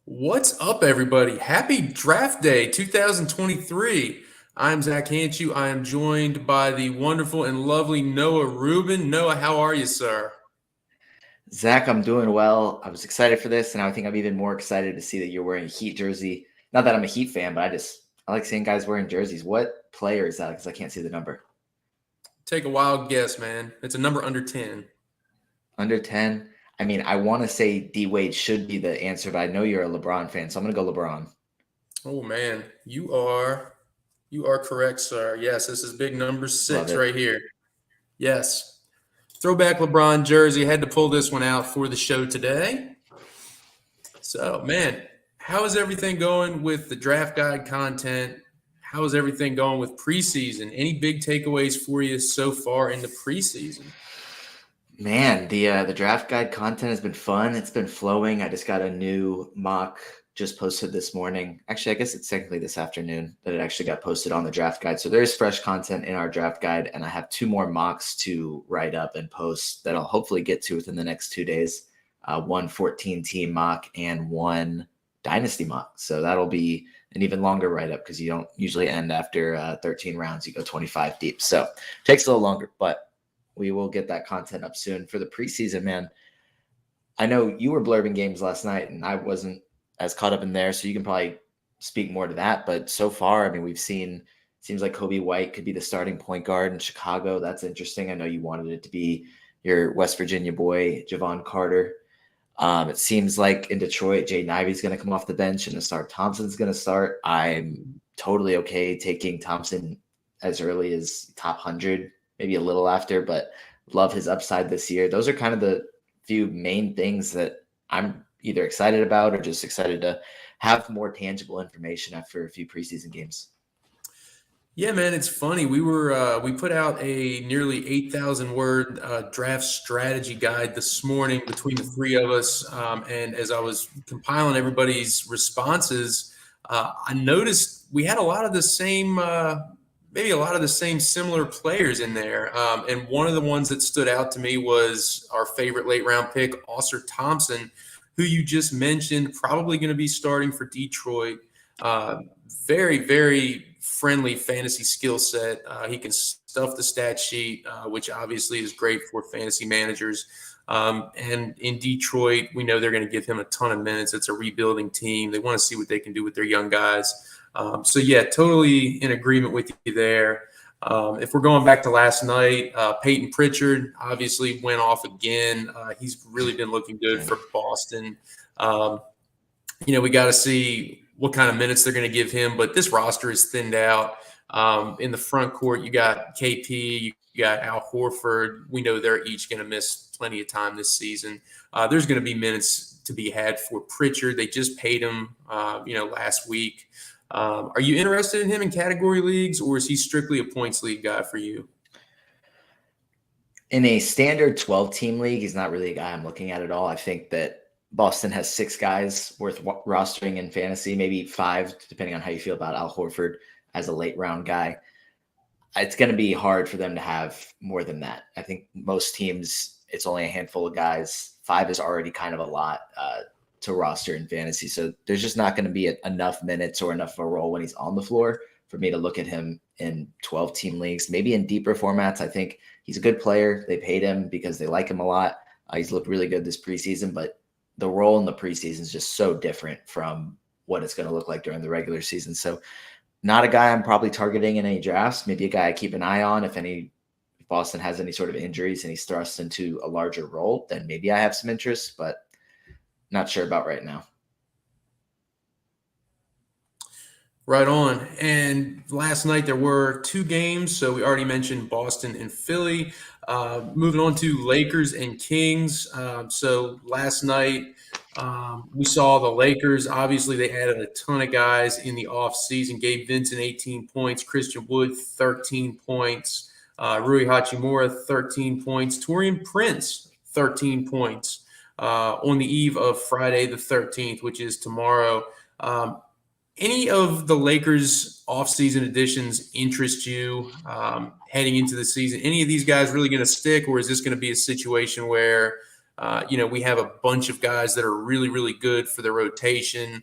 What's up, everybody? Happy Draft Day 2023. I'm Zach Hanshew. I am joined by the wonderful and lovely Noah Rubin. Noah, how are you, sir? Zach, I'm doing well. I was excited for this, and I think I'm even more excited to see that you're wearing a Heat jersey. Not that I'm a Heat fan, but I like seeing guys wearing jerseys. What player is that? Because I can't see the number. Take a wild guess, man. It's a number under 10. Under 10. I mean, I want to say D Wade should be the answer, but I know you're a LeBron fan, so I'm going to go LeBron. Oh man, you are correct, sir. Yes, this is big number Love 6 it. right here. Yes. Throwback LeBron jersey. Had to pull this one out for the show today. So, man, how is everything going with the draft guide content? How is everything going with preseason? Any big takeaways for you so far in the preseason? Man, the draft guide content has been fun. It's been flowing. I just got a new mock just posted this morning. Actually, I guess it's technically this afternoon that it actually got posted on the draft guide. So there's fresh content in our draft guide, and I have two more mocks to write up and post that I'll hopefully get to within the next 2 days. One 14-team mock and one dynasty mock. So that'll be an even longer write up because you don't usually end after 13 rounds. You go 25 deep. So it takes a little longer, but we will get that content up soon. For the preseason, man, I know you were blurbing games last night, and I wasn't as caught up in there, so you can probably speak more to that. But so far, I mean, we've seen, seems like Kobe White could be the starting point guard in Chicago. That's interesting. I know you wanted it to be your West Virginia boy, Javon Carter. It seems like in Detroit, Jaden Ivey's going to come off the bench and Ausar Thompson's going to start. I'm totally okay taking Thompson as early as top 100, maybe a little after, but love his upside this year. Those are kind of the few main things that I'm either excited about or just excited to have more tangible information after a few preseason games. Yeah, man, it's funny. We put out a nearly 8,000 word draft strategy guide this morning between the three of us, and as I was compiling everybody's responses, I noticed we had a lot of the same, maybe a lot of the same similar players in there. And one of the ones that stood out to me was our favorite late round pick, Ausar Thompson, who you just mentioned, probably going to be starting for Detroit. Very, very friendly fantasy skill set. He can stuff the stat sheet, which obviously is great for fantasy managers. And in Detroit, we know they're going to give him a ton of minutes. It's a rebuilding team. They want to see what they can do with their young guys. So, yeah, totally in agreement with you there. If we're going back to last night, Peyton Pritchard obviously went off again. He's really been looking good for Boston. We got to see what kind of minutes they're going to give him, but this roster is thinned out. In the front court, you got KP, you got Al Horford. We know they're each going to miss plenty of time this season. There's going to be minutes to be had for Pritchard. They just paid him, last week. Are you interested in him in category leagues, or is he strictly a points league guy for you? In a standard 12-team league, he's not really a guy I'm looking at all. I think that Boston has 6 guys worth rostering in fantasy, maybe 5, depending on how you feel about Al Horford as a late round guy. It's going to be hard for them to have more than that. I think most teams, it's only a handful of guys. 5 is already kind of a lot to roster in fantasy. So there's just not going to be enough minutes or enough of a role when he's on the floor for me to look at him in 12-team leagues. Maybe in deeper formats, I think he's a good player. They paid him because they like him a lot. He's looked really good this preseason, but the role in the preseason is just so different from what it's going to look like during the regular season. So not a guy I'm probably targeting in any drafts, maybe a guy I keep an eye on. If Boston has any sort of injuries and he's thrust into a larger role, then maybe I have some interest, but not sure about right now. Right on. And last night there were 2 games. So we already mentioned Boston and Philly. Moving on to Lakers and Kings. So last night we saw the Lakers. Obviously, they added a ton of guys in the offseason. Gabe Vincent, 18 points. Christian Wood, 13 points. Rui Hachimura, 13 points. Taurean Prince, 13 points on the eve of Friday the 13th, which is tomorrow. Any of the Lakers offseason additions interest you heading into the season? Any of these guys really going to stick, or is this going to be a situation where We have a bunch of guys that are really, really good for the rotation,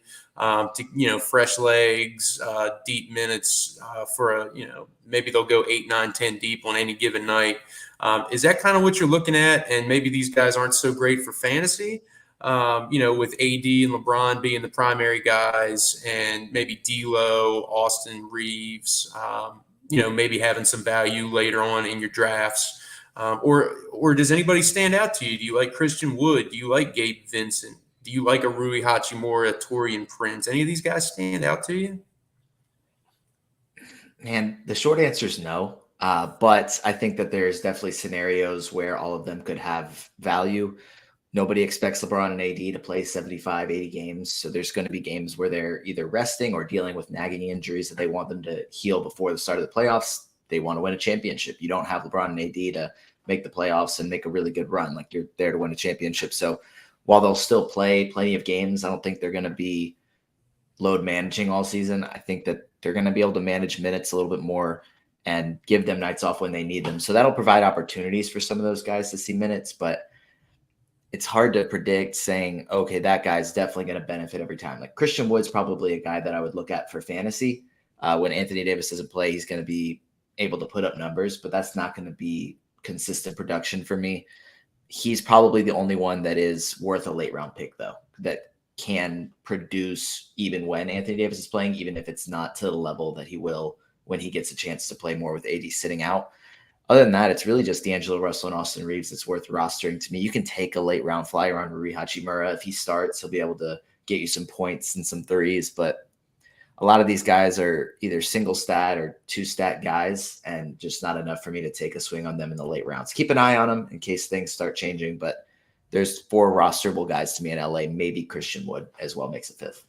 fresh legs, deep minutes maybe they'll go 8, 9, 10 deep on any given night. Is that kind of what you're looking at? And maybe these guys aren't so great for fantasy, with AD and LeBron being the primary guys, and maybe D'Lo, Austin Reeves, maybe having some value later on in your drafts. Or does anybody stand out to you? Do you like Christian Wood? Do you like Gabe Vincent? Do you like a Rui Hachimura, Taurean Prince? Any of these guys stand out to you? Man, the short answer is no. But I think that there's definitely scenarios where all of them could have value. Nobody expects LeBron and AD to play 75, 80 games. So there's going to be games where they're either resting or dealing with nagging injuries that they want them to heal before the start of the playoffs. They want to win a championship. You don't have LeBron and AD to make the playoffs and make a really good run. Like, you're there to win a championship. So while they'll still play plenty of games, I don't think they're going to be load managing all season. I think that they're going to be able to manage minutes a little bit more and give them nights off when they need them. So that'll provide opportunities for some of those guys to see minutes, but it's hard to predict saying, okay, that guy's definitely going to benefit every time. Like, Christian Wood's probably a guy that I would look at for fantasy. When Anthony Davis doesn't play, he's going to be able to put up numbers, but that's not going to be consistent production for me. He's probably the only one that is worth a late round pick, though, that can produce even when Anthony Davis is playing, even if it's not to the level that he will when he gets a chance to play more with AD sitting out. Other than that, it's really just D'Angelo Russell and Austin Reeves that's worth rostering to me. You can take a late round flyer on Rui Hachimura. If he starts, he'll be able to get you some points and some threes, but a lot of these guys are either single stat or 2-stat guys, and just not enough for me to take a swing on them in the late rounds. Keep an eye on them in case things start changing, but there's 4 rosterable guys to me in LA. Maybe Christian Wood as well makes a 5th.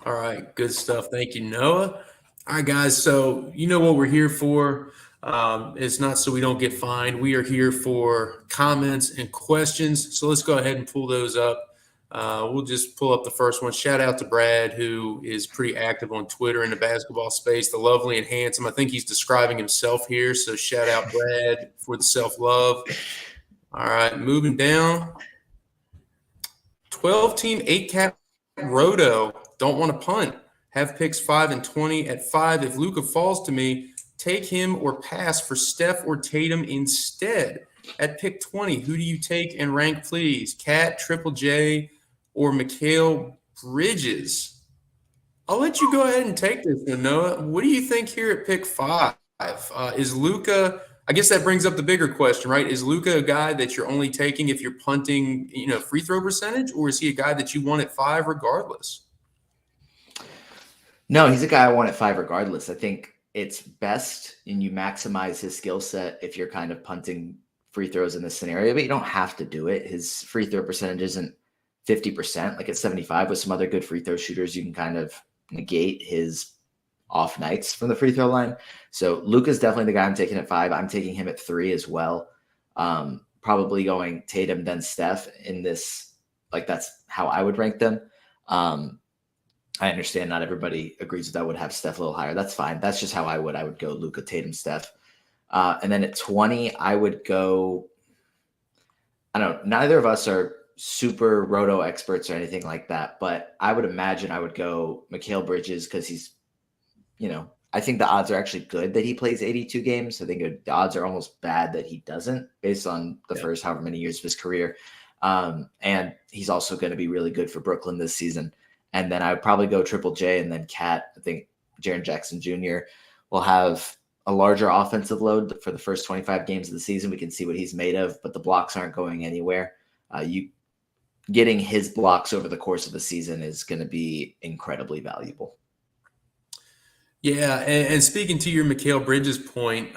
All right, good stuff. Thank you, Noah. All right, guys. So you know what we're here for. It's not so we don't get fined. We are here for comments and questions. So let's go ahead and pull those up. We'll just pull up the first one. Shout out to Brad, who is pretty active on Twitter in the basketball space, the lovely and handsome. I think he's describing himself here. So shout out Brad for the self-love. All right, moving down. 12-team 8-cap Roto. Don't want to punt. Have picks 5 and 20. At 5, if Luka falls to me, take him or pass for Steph or Tatum instead. At pick 20, who do you take and rank, please? Cat, Triple J, or Mikal Bridges? I'll let you go ahead and take this one, Noah. What do you think here at pick 5? Is Luka – I guess that brings up the bigger question, right? Is Luka a guy that you're only taking if you're punting, free throw percentage, or is he a guy that you want at 5 regardless? No, he's a guy I want at 5 regardless. I think it's best and you maximize his skill set if you're kind of punting free throws in this scenario, but you don't have to do it. His free throw percentage isn't 50%, like at 75 with some other good free throw shooters. You can kind of negate his off nights from the free throw line. So Luka's definitely the guy I'm taking at 5. I'm taking him at 3 as well. Probably going Tatum, then Steph in this. Like, that's how I would rank them. I understand not everybody agrees with that, would have Steph a little higher. That's fine. That's just how I would go Luka, Tatum, Steph. And then at 20, I would go, I don't know, neither of us are super roto experts or anything like that, but I would imagine I would go Mikal Bridges because he's, I think the odds are actually good that he plays 82 games. I think the odds are almost bad that he doesn't based on the first however many years of his career. And he's also going to be really good for Brooklyn this season. And then I would probably go Triple J and then Cat. I think Jaren Jackson Jr. will have a larger offensive load for the first 25 games of the season. We can see what he's made of, but the blocks aren't going anywhere. You getting his blocks over the course of the season is going to be incredibly valuable. Yeah, and speaking to your Mikal Bridges point,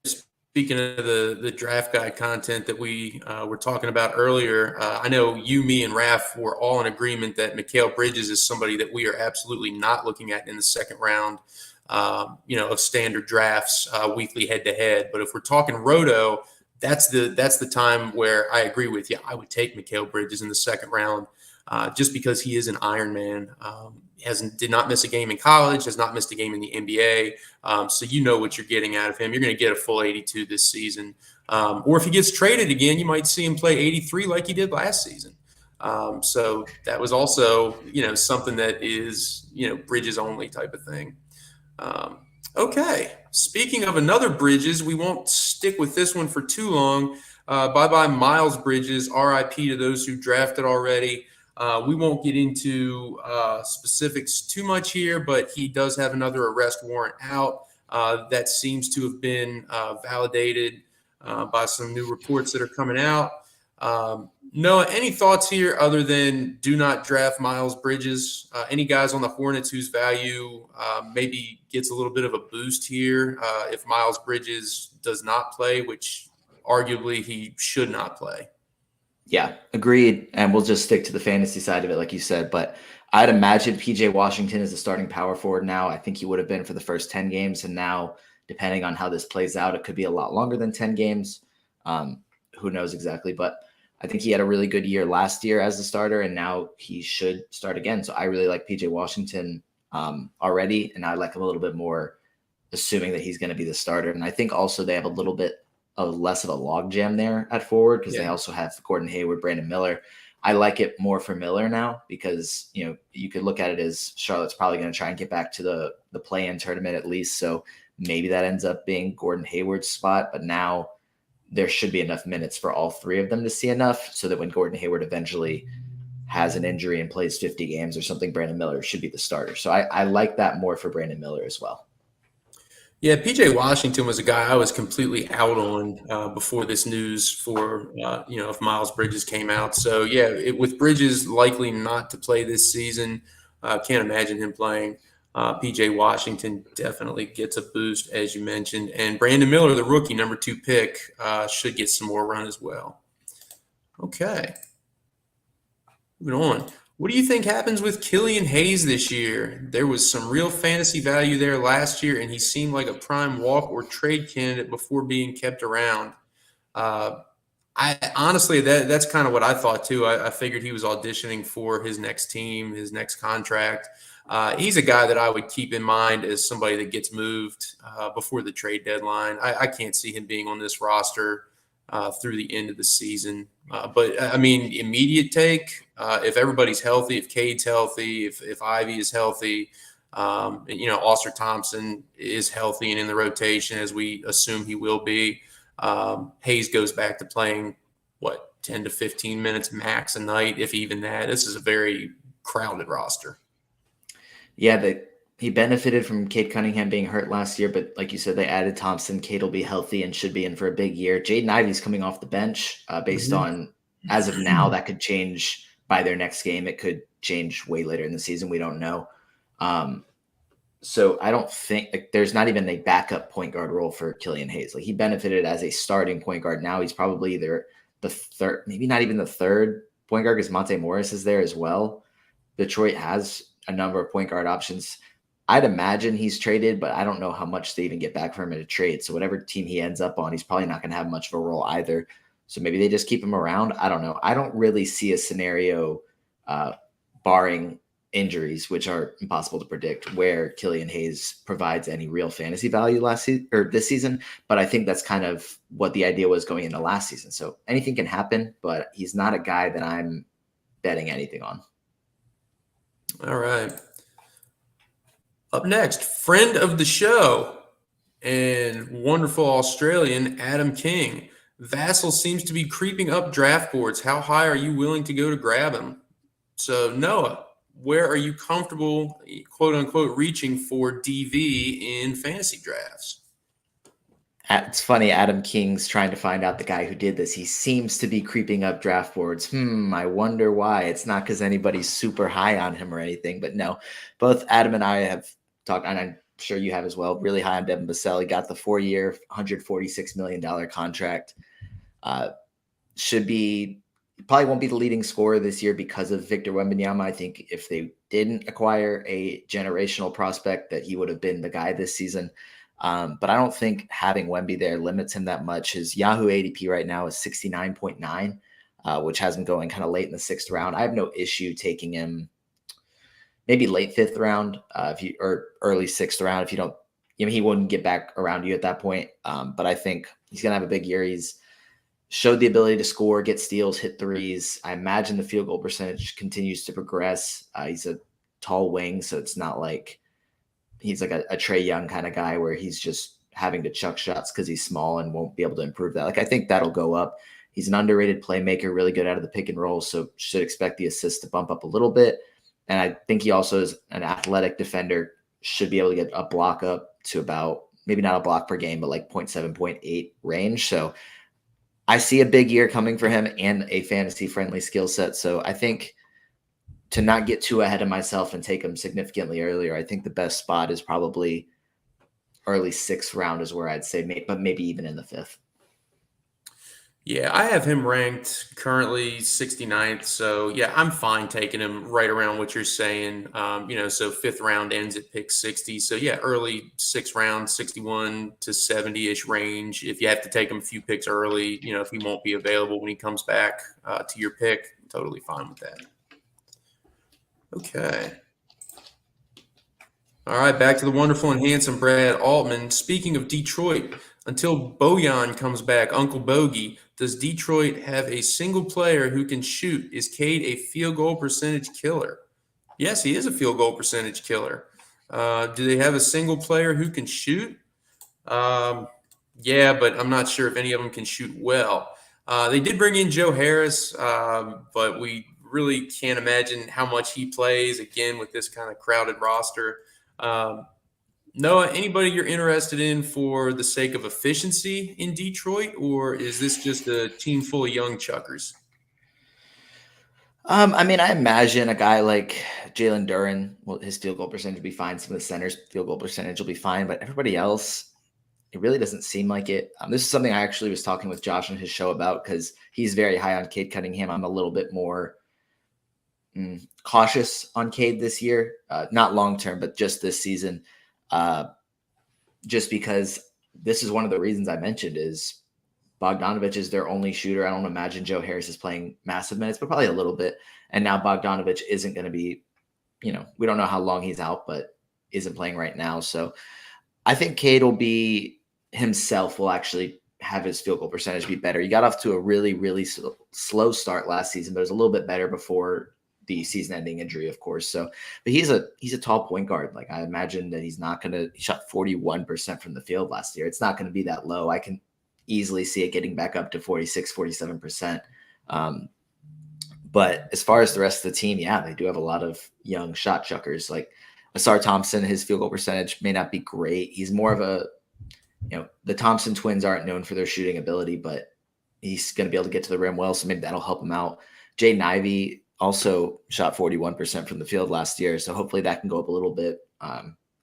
speaking of the draft guide content that we were talking about earlier, I know you, me, and Raph were all in agreement that Mikal Bridges is somebody that we are absolutely not looking at in the second round, of standard drafts, weekly head-to-head. But if we're talking roto, that's the time where I agree with you. I would take Mikal Bridges in the second round, just because he is an Iron Man. Did not miss a game in college, has not missed a game in the NBA. So you know what you're getting out of him. You're going to get a full 82 this season. Or if he gets traded again, you might see him play 83 like he did last season. So that was also, something that is, Bridges only type of thing. Okay. Speaking of another Bridges, we won't stick with this one for too long. Bye-bye, Miles Bridges. RIP to those who drafted already. We won't get into specifics too much here, but he does have another arrest warrant out that seems to have been validated by some new reports that are coming out. Noah, any thoughts here other than do not draft Miles Bridges? Any guys on the Hornets whose value maybe gets a little bit of a boost here if Miles Bridges does not play, which arguably he should not play? Yeah, agreed. And we'll just stick to the fantasy side of it, like you said. But I'd imagine PJ Washington is a starting power forward now. I think he would have been for the first 10 games. And now, depending on how this plays out, it could be a lot longer than 10 games. Who knows exactly. But I think he had a really good year last year as a starter, and now he should start again. So I really like PJ Washington already, and I like him a little bit more, assuming that he's going to be the starter. And I think also they have a little bit of less of a logjam there at forward because they also have Gordon Hayward, Brandon Miller. I like it more for Miller now because, you could look at it as Charlotte's probably going to try and get back to the play-in tournament at least. So maybe that ends up being Gordon Hayward's spot. But now there should be enough minutes for all three of them to see enough so that when Gordon Hayward eventually has an injury and plays 50 games or something, Brandon Miller should be the starter. So I like that more for Brandon Miller as well. Yeah, PJ Washington was a guy I was completely out on before this news for, if Miles Bridges came out. So, yeah, with Bridges likely not to play this season, can't imagine him playing. PJ Washington definitely gets a boost, as you mentioned. And Brandon Miller, the rookie, number 2 pick, should get some more run as well. Okay. Moving on. What do you think happens with Killian Hayes this year? There was some real fantasy value there last year, and he seemed like a prime walk or trade candidate before being kept around. I honestly, that's kind of what I thought too. I figured he was auditioning for his next team, his next contract. He's a guy that I would keep in mind as somebody that gets moved before the trade deadline. I can't see him being on this roster through the end of the season. But I mean, immediate take, if everybody's healthy, if Cade's healthy, if Ivy is healthy, Ausar Thompson is healthy and in the rotation, as we assume he will be. Hayes goes back to playing, 10 to 15 minutes max a night, if even that. This is a very crowded roster. Yeah, he benefited from Cade Cunningham being hurt last year, but like you said, they added Thompson. Cade will be healthy and should be in for a big year. Jaden Ivey's coming off the bench based on, as of now, that could change by their next game. It could change way later in the season. We don't know. So I don't think there's not even a backup point guard role for Killian Hayes. Like, he benefited as a starting point guard. Now he's probably either the third, maybe not even the third point guard because Monte Morris is there as well. Detroit has a number of point guard options. I'd imagine he's traded, but I don't know how much they even get back from him in a trade. So whatever team he ends up on, he's probably not going to have much of a role either. So maybe they just keep him around. I don't know. I don't really see a scenario barring injuries, which are impossible to predict, where Killian Hayes provides any real fantasy value this season. But I think that's kind of what the idea was going into last season. So anything can happen, but he's not a guy that I'm betting anything on. All right. Up next, friend of the show and wonderful Australian, Adam King. Vassell seems to be creeping up draft boards. How high are you willing to go to grab him? So, Noah, where are you comfortable, quote unquote, reaching for DV in fantasy drafts? It's funny, Adam King's trying to find out the guy who did this. He seems to be creeping up draft boards. I wonder why. It's not because anybody's super high on him or anything, but no. Both Adam and I have talked, and I'm sure you have as well, really high on Devin Vassell. He got the 4-year, $146 million contract. Probably won't be the leading scorer this year because of Victor Wembanyama. I think if they didn't acquire a generational prospect, that he would have been the guy this season. But I don't think having Wemby there limits him that much. His Yahoo ADP right now is 69.9, which has him going kind of late in the 6th round. I have no issue taking him maybe late 5th round, or early 6th round if you don't he wouldn't get back around you at that point. But I think he's going to have a big year. He's showed the ability to score, get steals, hit threes. I imagine the field goal percentage continues to progress. He's a tall wing, so it's not like he's like a Trae Young kind of guy where he's just having to chuck shots because he's small and won't be able to improve that. Like, I think that'll go up. He's an underrated playmaker, really good out of the pick and roll, so should expect the assist to bump up a little bit. And I think he also is an athletic defender, should be able to get a block up to about, maybe not a block per game, but like 0.7, 0.8 range. So I see a big year coming for him and a fantasy-friendly skill set. So I think to not get too ahead of myself and take him significantly earlier, I think the best spot is probably early 6th round is where I'd say, but maybe even in the 5th. Yeah, I have him ranked currently 69th. So, yeah, I'm fine taking him right around what you're saying. So 5th round ends at pick 60. So, yeah, early 6th round, 61 to 70-ish range. If you have to take him a few picks early, if he won't be available when he comes back to your pick, totally fine with that. Okay. All right, back to the wonderful and handsome Brad Altman. Speaking of Detroit, until Bojan comes back, Uncle Bogey, does Detroit have a single player who can shoot? Is Cade a field goal percentage killer? Yes, he is a field goal percentage killer. Do they have a single player who can shoot? Yeah, but I'm not sure if any of them can shoot well. They did bring in Joe Harris, but we really can't imagine how much he plays, again, with this kind of crowded roster. Noah, anybody you're interested in for the sake of efficiency in Detroit, or is this just a team full of young chuckers? I imagine a guy like Jalen Duren, well, his field goal percentage will be fine. Some of the centers' field goal percentage will be fine, but everybody else, it really doesn't seem like it. This is something I actually was talking with Josh on his show about because he's very high on Cade Cunningham. I'm a little bit more cautious on Cade this year, not long-term, but just this season. Just because this is one of the reasons I mentioned is Bogdanovic is their only shooter. I don't imagine Joe Harris is playing massive minutes, but probably a little bit. And now Bogdanovic isn't going to be, we don't know how long he's out, but isn't playing right now. So I think Cade will actually have his field goal percentage be better. He got off to a really, really slow start last season, but it was a little bit better before the season-ending injury, of course. So, but he's a tall point guard. Like, I imagine that he shot 41% from the field last year. It's not going to be that low. I can easily see it getting back up to 46, 47%. But as far as the rest of the team, yeah, they do have a lot of young shot chuckers. Like Ausar Thompson, his field goal percentage may not be great. He's more of the Thompson twins aren't known for their shooting ability, but he's going to be able to get to the rim well, so maybe that'll help him out. Jaden Ivey also shot 41% from the field last year, so hopefully that can go up a little bit.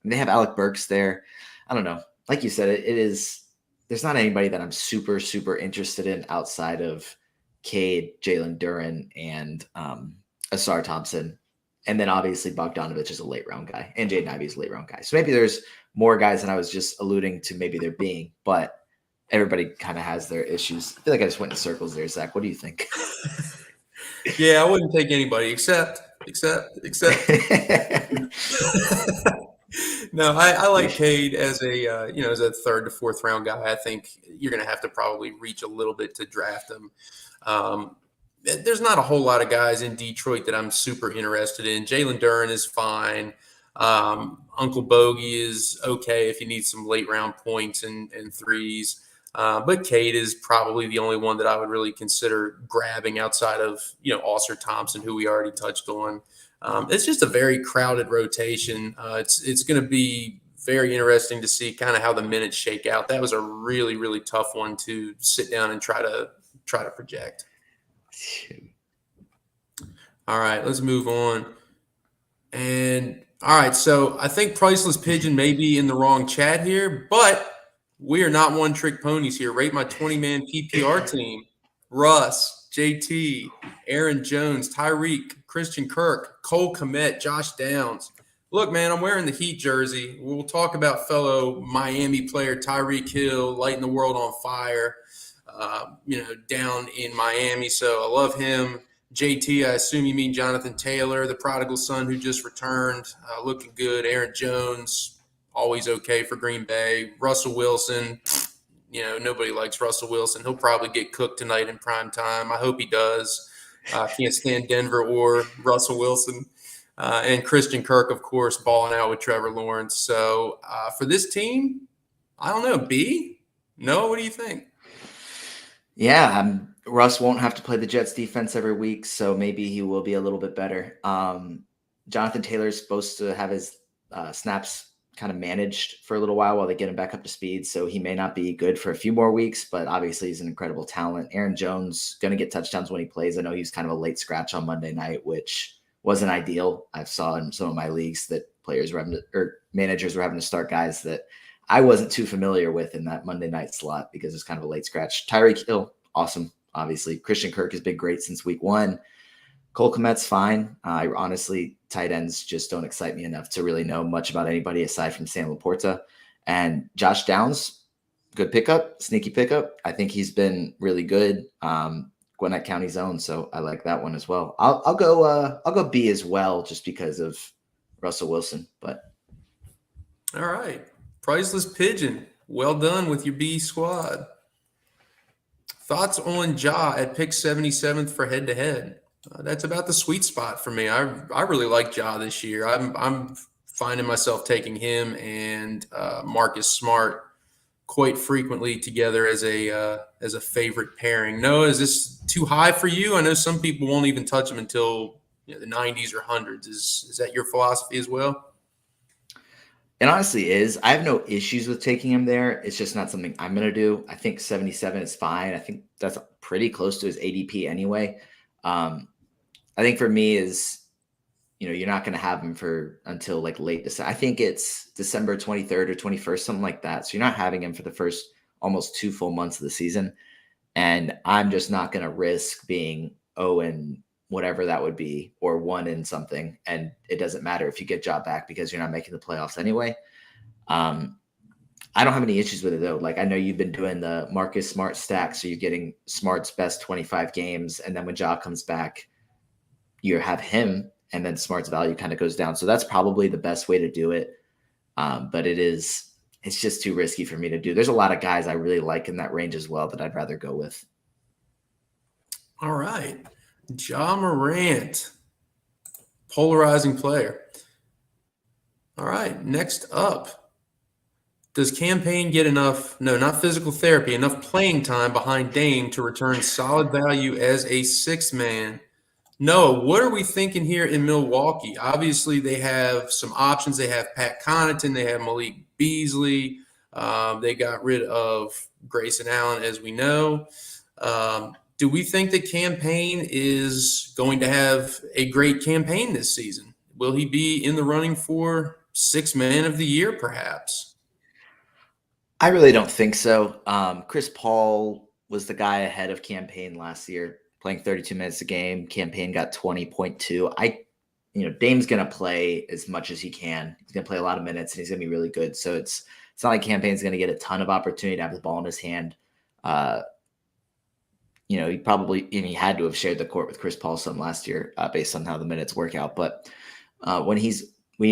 They have Alec Burks there. I don't know. Like you said, there's not anybody that I'm super, super interested in outside of Cade, Jalen Duren, and Ausar Thompson. And then obviously Bogdanovic is a late round guy, and Jaden Ivey is a late round guy. So maybe there's more guys than I was just alluding to maybe there being, but everybody kind of has their issues. I feel like I just went in circles there, Zach. What do you think? Yeah, I wouldn't take anybody except. No, I like Cade as a 3rd to 4th round guy. I think you're going to have to probably reach a little bit to draft him. There's not a whole lot of guys in Detroit that I'm super interested in. Jalen Duren is fine. Uncle Bogey is okay if you need some late round points and threes. But Cade is probably the only one that I would really consider grabbing outside of, Ausar Thompson, who we already touched on. It's just a very crowded rotation. It's going to be very interesting to see kind of how the minutes shake out. That was a really, really tough one to sit down and try to project. All right, let's move on. And all right, so I think Priceless Pigeon may be in the wrong chat here, but we are not one-trick ponies here. Rate my 20-man PPR team. Russ, JT, Aaron Jones, Tyreek, Christian Kirk, Cole Kmet, Josh Downs. Look, man, I'm wearing the Heat jersey. We'll talk about fellow Miami player Tyreek Hill lighting the world on fire, down in Miami. So I love him. JT, I assume you mean Jonathan Taylor, the prodigal son who just returned, looking good. Aaron Jones, always okay for Green Bay. Russell Wilson, nobody likes Russell Wilson. He'll probably get cooked tonight in prime time. I hope he does. Can't stand Denver or Russell Wilson. And Christian Kirk, of course, balling out with Trevor Lawrence. So for this team, I don't know. B? No? What do you think? Yeah, Russ won't have to play the Jets defense every week, so maybe he will be a little bit better. Jonathan Taylor's supposed to have his snaps kind of managed for a little while they get him back up to speed, so he may not be good for a few more weeks, but obviously he's an incredible talent. Aaron Jones going to get touchdowns when he plays. I know he was kind of a late scratch on Monday night, which wasn't ideal. I saw in some of my leagues that players were having to, or managers were having to start guys that I wasn't too familiar with in that Monday night slot because it's kind of a late scratch. Tyreek Hill, awesome, obviously. Christian Kirk has been great since week one. Cole Kmet's fine. I honestly, tight ends just don't excite me enough to really know much about anybody aside from Sam Laporta. And Josh Downs, good pickup, sneaky pickup. I think he's been really good. Gwinnett County zone, so I like that one as well. I'll go B as well, just because of Russell Wilson. But all right, Priceless Pigeon, well done with your B squad. Thoughts on Ja at pick 77th for head-to-head? That's about the sweet spot for me. I really like Ja this year. I'm finding myself taking him and Marcus Smart quite frequently together as a favorite pairing. No, is this too high for you? I know some people won't even touch him until the 90s or hundreds. Is that your philosophy as well? it honestly is. I have no issues with taking him there. It's just not something I'm going to do. I think 77 is fine. I think that's pretty close to his ADP anyway. I think for me is, you're not going to have him until like late December. I think it's December 23rd or 21st, something like that. So you're not having him for the first almost 2 full months of the season. And I'm just not going to risk being 0 and whatever that would be, or 1 in something. And it doesn't matter if you get Ja back because you're not making the playoffs anyway. I don't have any issues with it though. Like, I know you've been doing the Marcus Smart stack. So you're getting Smart's best 25 games. And then when Ja comes back, you have him, and then Smart's value kind of goes down. So that's probably the best way to do it. But it's just too risky for me to do. There's a lot of guys I really like in that range as well that I'd rather go with. All right. Ja Morant, polarizing player. All right. Next up, does Cam Payne get enough, no, not physical therapy, enough playing time behind Dame to return solid value as a sixth man? No, what are we thinking here in Milwaukee? Obviously, they have some options. They have Pat Connaughton. They have Malik Beasley. They got rid of Grayson Allen, as we know. Do we think that Cam Payne is going to have a great campaign this season? Will he be in the running for sixth man of the year, perhaps? I really don't think so. Chris Paul was the guy ahead of Cam Payne last year, playing 32 minutes a game. Cam Payne got 20.2. Dame's going to play as much as he can. He's going to play a lot of minutes, and he's going to be really good. So it's not like Cam Payne's going to get a ton of opportunity to have the ball in his hand. He had to have shared the court with Chris Paul some last year based on how the minutes work out. But when he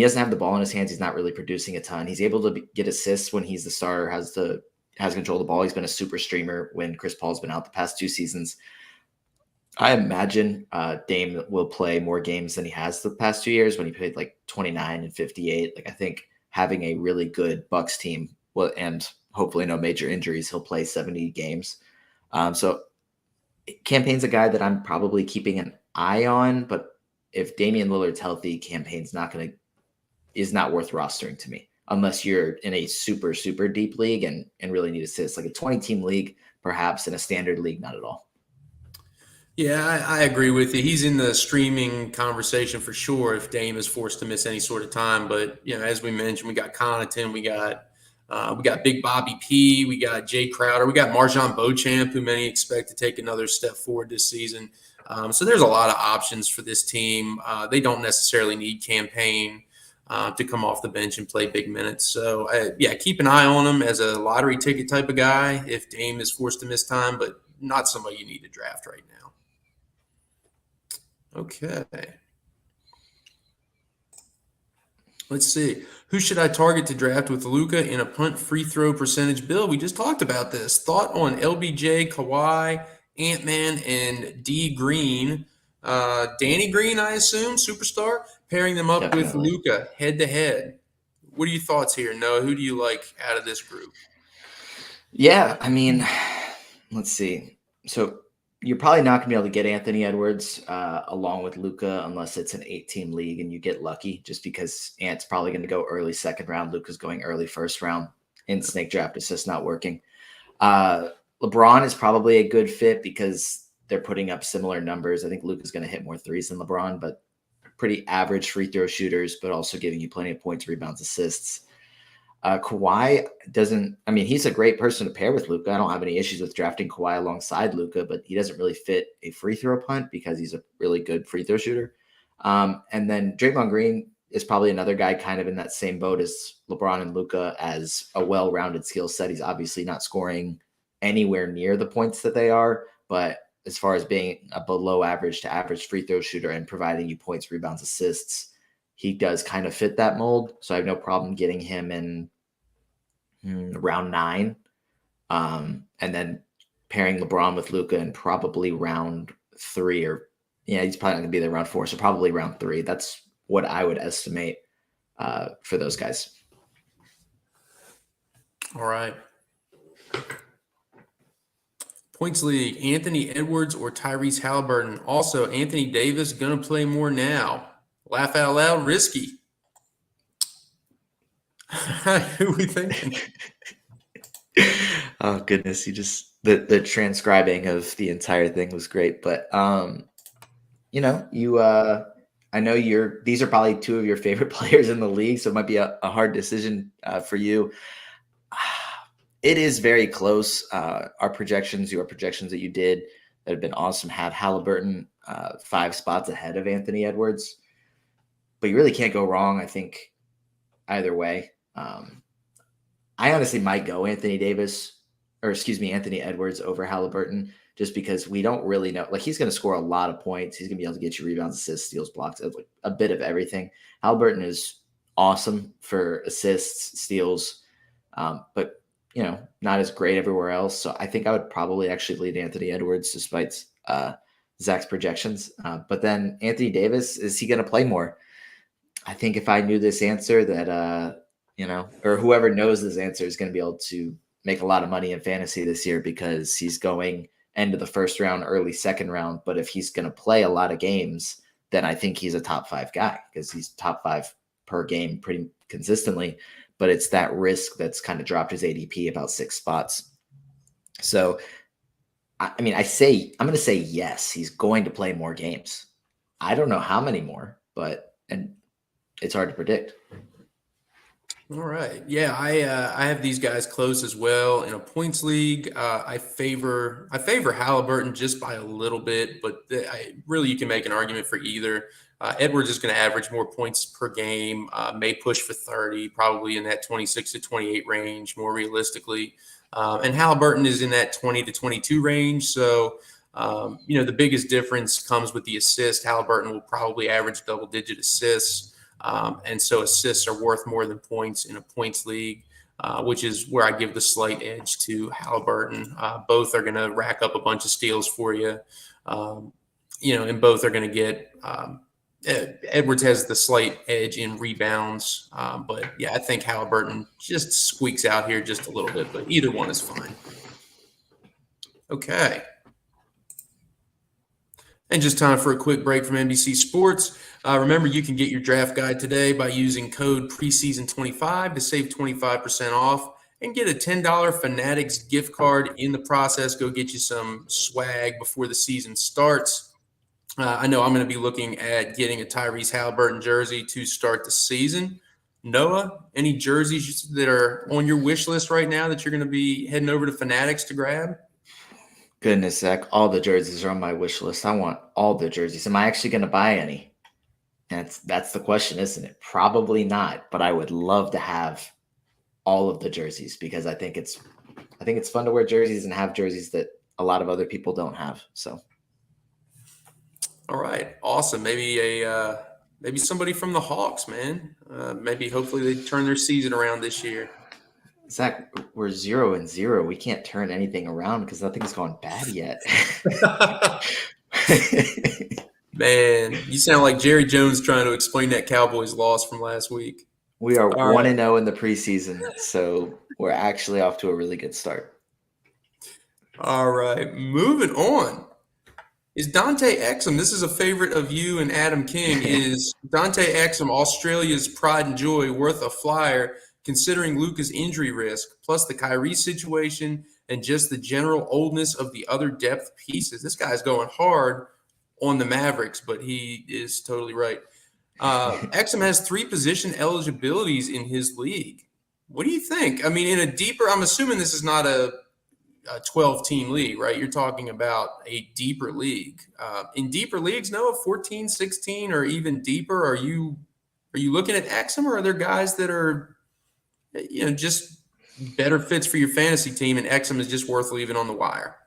doesn't have the ball in his hands, he's not really producing a ton. He's able to get assists when he's the starter, has control of the ball. He's been a super streamer when Chris Paul's been out the past 2 seasons. I imagine Dame will play more games than he has the past 2 years when he played like 29 and 58. Like, I think having a really good Bucks team and hopefully no major injuries, he'll play 70 games. So Cam Payne's a guy that I'm probably keeping an eye on, but if Damian Lillard's healthy, Cam Payne's is not worth rostering to me unless you're in a super, super deep league and really need assists. Like a 20-team league, perhaps. In a standard league, not at all. Yeah, I agree with you. He's in the streaming conversation for sure if Dame is forced to miss any sort of time. But, as we mentioned, we got Connaughton, we got Big Bobby P, we got Jay Crowder, we got Marjon Beauchamp, who many expect to take another step forward this season. So there's a lot of options for this team. They don't necessarily need Cam Payne to come off the bench and play big minutes. So, keep an eye on him as a lottery ticket type of guy if Dame is forced to miss time, but not somebody you need to draft right now. Okay. Let's see. Who should I target to draft with Luka in a punt free throw percentage? Bill, we just talked about this. Thought on LBJ, Kawhi, Ant-Man, and D Green. Danny Green, I assume, superstar, pairing them up with Definitely. Luka head to head. What are your thoughts here, Noah? Who do you like out of this group? Yeah, I mean, let's see. So you're probably not going to be able to get Anthony Edwards along with Luca unless it's an 8-team league and you get lucky, just because Ant's probably going to go early second round, Luca's going early first round. In snake draft, it's just not working. LeBron is probably a good fit because they're putting up similar numbers. I think Luca's going to hit more threes than LeBron, but pretty average free throw shooters, but also giving you plenty of points, rebounds, assists. Kawhi doesn't. I mean, he's a great person to pair with Luka. I don't have any issues with drafting Kawhi alongside Luka, but he doesn't really fit a free throw punt because he's a really good free throw shooter. And then Draymond Green is probably another guy kind of in that same boat as LeBron and Luka, as a well-rounded skill set. He's obviously not scoring anywhere near the points that they are, but as far as being a below average to average free throw shooter and providing you points, rebounds, assists, he does kind of fit that mold. So I have no problem getting him in round 9. And then pairing LeBron with Luka in probably round 3, or he's probably not going to be there round 4. So probably round 3. That's what I would estimate for those guys. All right. Points league, Anthony Edwards or Tyrese Haliburton. Also, Anthony Davis going to play more now. Laugh out loud, risky. Who are we thinking? Oh goodness, you just the transcribing of the entire thing was great, but I know these are probably 2 of your favorite players in the league, so it might be a hard decision for you. It is very close. Your projections that you did that have been awesome have Haliburton 5 spots ahead of Anthony Edwards, but you really can't go wrong, I think, either way. I honestly might go Anthony Edwards over Haliburton, just because we don't really know. Like, he's going to score a lot of points. He's going to be able to get you rebounds, assists, steals, blocks, a bit of everything. Haliburton is awesome for assists, steals, but not as great everywhere else. So I think I would probably actually lead Anthony Edwards despite Zach's projections. But then Anthony Davis, is he going to play more? I think if I knew this answer, that or whoever knows this answer is going to be able to make a lot of money in fantasy this year, because he's going end of the first round, early second round. But if he's going to play a lot of games, then I think he's a top 5 guy, because he's top 5 per game pretty consistently. But it's that risk that's kind of dropped his ADP about 6 spots. So, I mean, I'm going to say yes, he's going to play more games. I don't know how many more, and it's hard to predict. All right. Yeah, I have these guys close as well. In a points league, I favor Haliburton just by a little bit, but you can make an argument for either. Edwards is going to average more points per game, may push for 30, probably in that 26 to 28 range, more realistically. And Haliburton is in that 20 to 22 range. So, the biggest difference comes with the assist. Haliburton will probably average double-digit assists. And so assists are worth more than points in a points league, which is where I give the slight edge to Haliburton. Both are going to rack up a bunch of steals for you, and both are going to get Edwards has the slight edge in rebounds. But yeah, I think Haliburton just squeaks out here just a little bit, but either one is fine. Okay. And just time for a quick break from NBC Sports. Remember, you can get your draft guide today by using code preseason25 to save 25% off and get a $10 Fanatics gift card in the process. Go get you some swag before the season starts. I know I'm going to be looking at getting a Tyrese Haliburton jersey to start the season. Noah, any jerseys that are on your wish list right now that you're going to be heading over to Fanatics to grab? Goodness, Zach, all the jerseys are on my wish list. I want all the jerseys. Am I actually going to buy any? That's the question, isn't it? Probably not, but I would love to have all of the jerseys, because I think it's fun to wear jerseys and have jerseys that a lot of other people don't have. So, all right, awesome. Maybe Maybe somebody from the Hawks, man. Maybe hopefully they turn their season around this year. Zach, we're 0-0. We can't turn anything around because nothing's gone bad yet. Man, you sound like Jerry Jones trying to explain that Cowboys loss from last week. We are All 1-0 in the preseason, so we're actually off to a really good start. All right, moving on. Is Dante Exum, this is a favorite of you and Adam King, is Dante Exum, Australia's pride and joy, worth a flyer considering Luka's injury risk, plus the Kyrie situation and just the general oldness of the other depth pieces? This guy's going hard on the Mavericks, but he is totally right. Exum has 3 position eligibilities in his league. What do you think? I mean, in a deeper, I'm assuming this is not a 12-team league, right? You're talking about a deeper league. In deeper leagues, Noah, 14, 16, or even deeper, are you looking at Exum, or are there guys that are, just better fits for your fantasy team, and Exum is just worth leaving on the wire?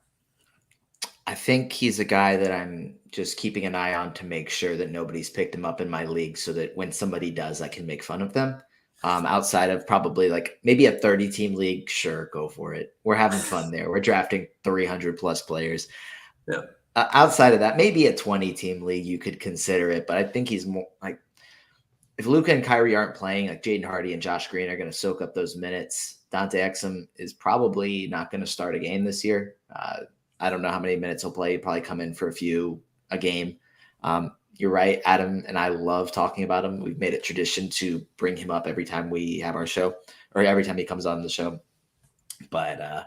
I think he's a guy that I'm just keeping an eye on to make sure that nobody's picked him up in my league so that when somebody does, I can make fun of them. Outside of probably like maybe a 30-team league, sure, go for it. We're having fun there. We're drafting 300 plus players. Yeah. Outside of that, maybe a 20-team league, you could consider it. But I think he's more like if Luka and Kyrie aren't playing, like Jaden Hardy and Josh Green are going to soak up those minutes. Dante Exum is probably not going to start a game this year. I don't know how many minutes he'll play. He'll probably come in for a game. You're right. Adam and I love talking about him. We've made it tradition to bring him up every time we have our show or every time he comes on the show. But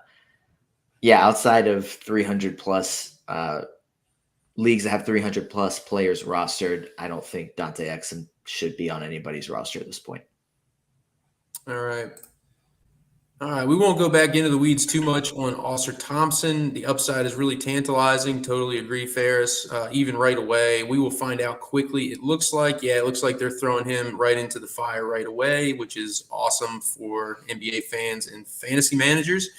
outside of 300 plus leagues that have 300 plus players rostered, I don't think Dante Exum should be on anybody's roster at this point. All right. We won't go back into the weeds too much on Ausar Thompson. The upside is really tantalizing. Totally agree, Ferris. Even right away, we will find out quickly. It looks like they're throwing him right into the fire right away, which is awesome for NBA fans and fantasy managers.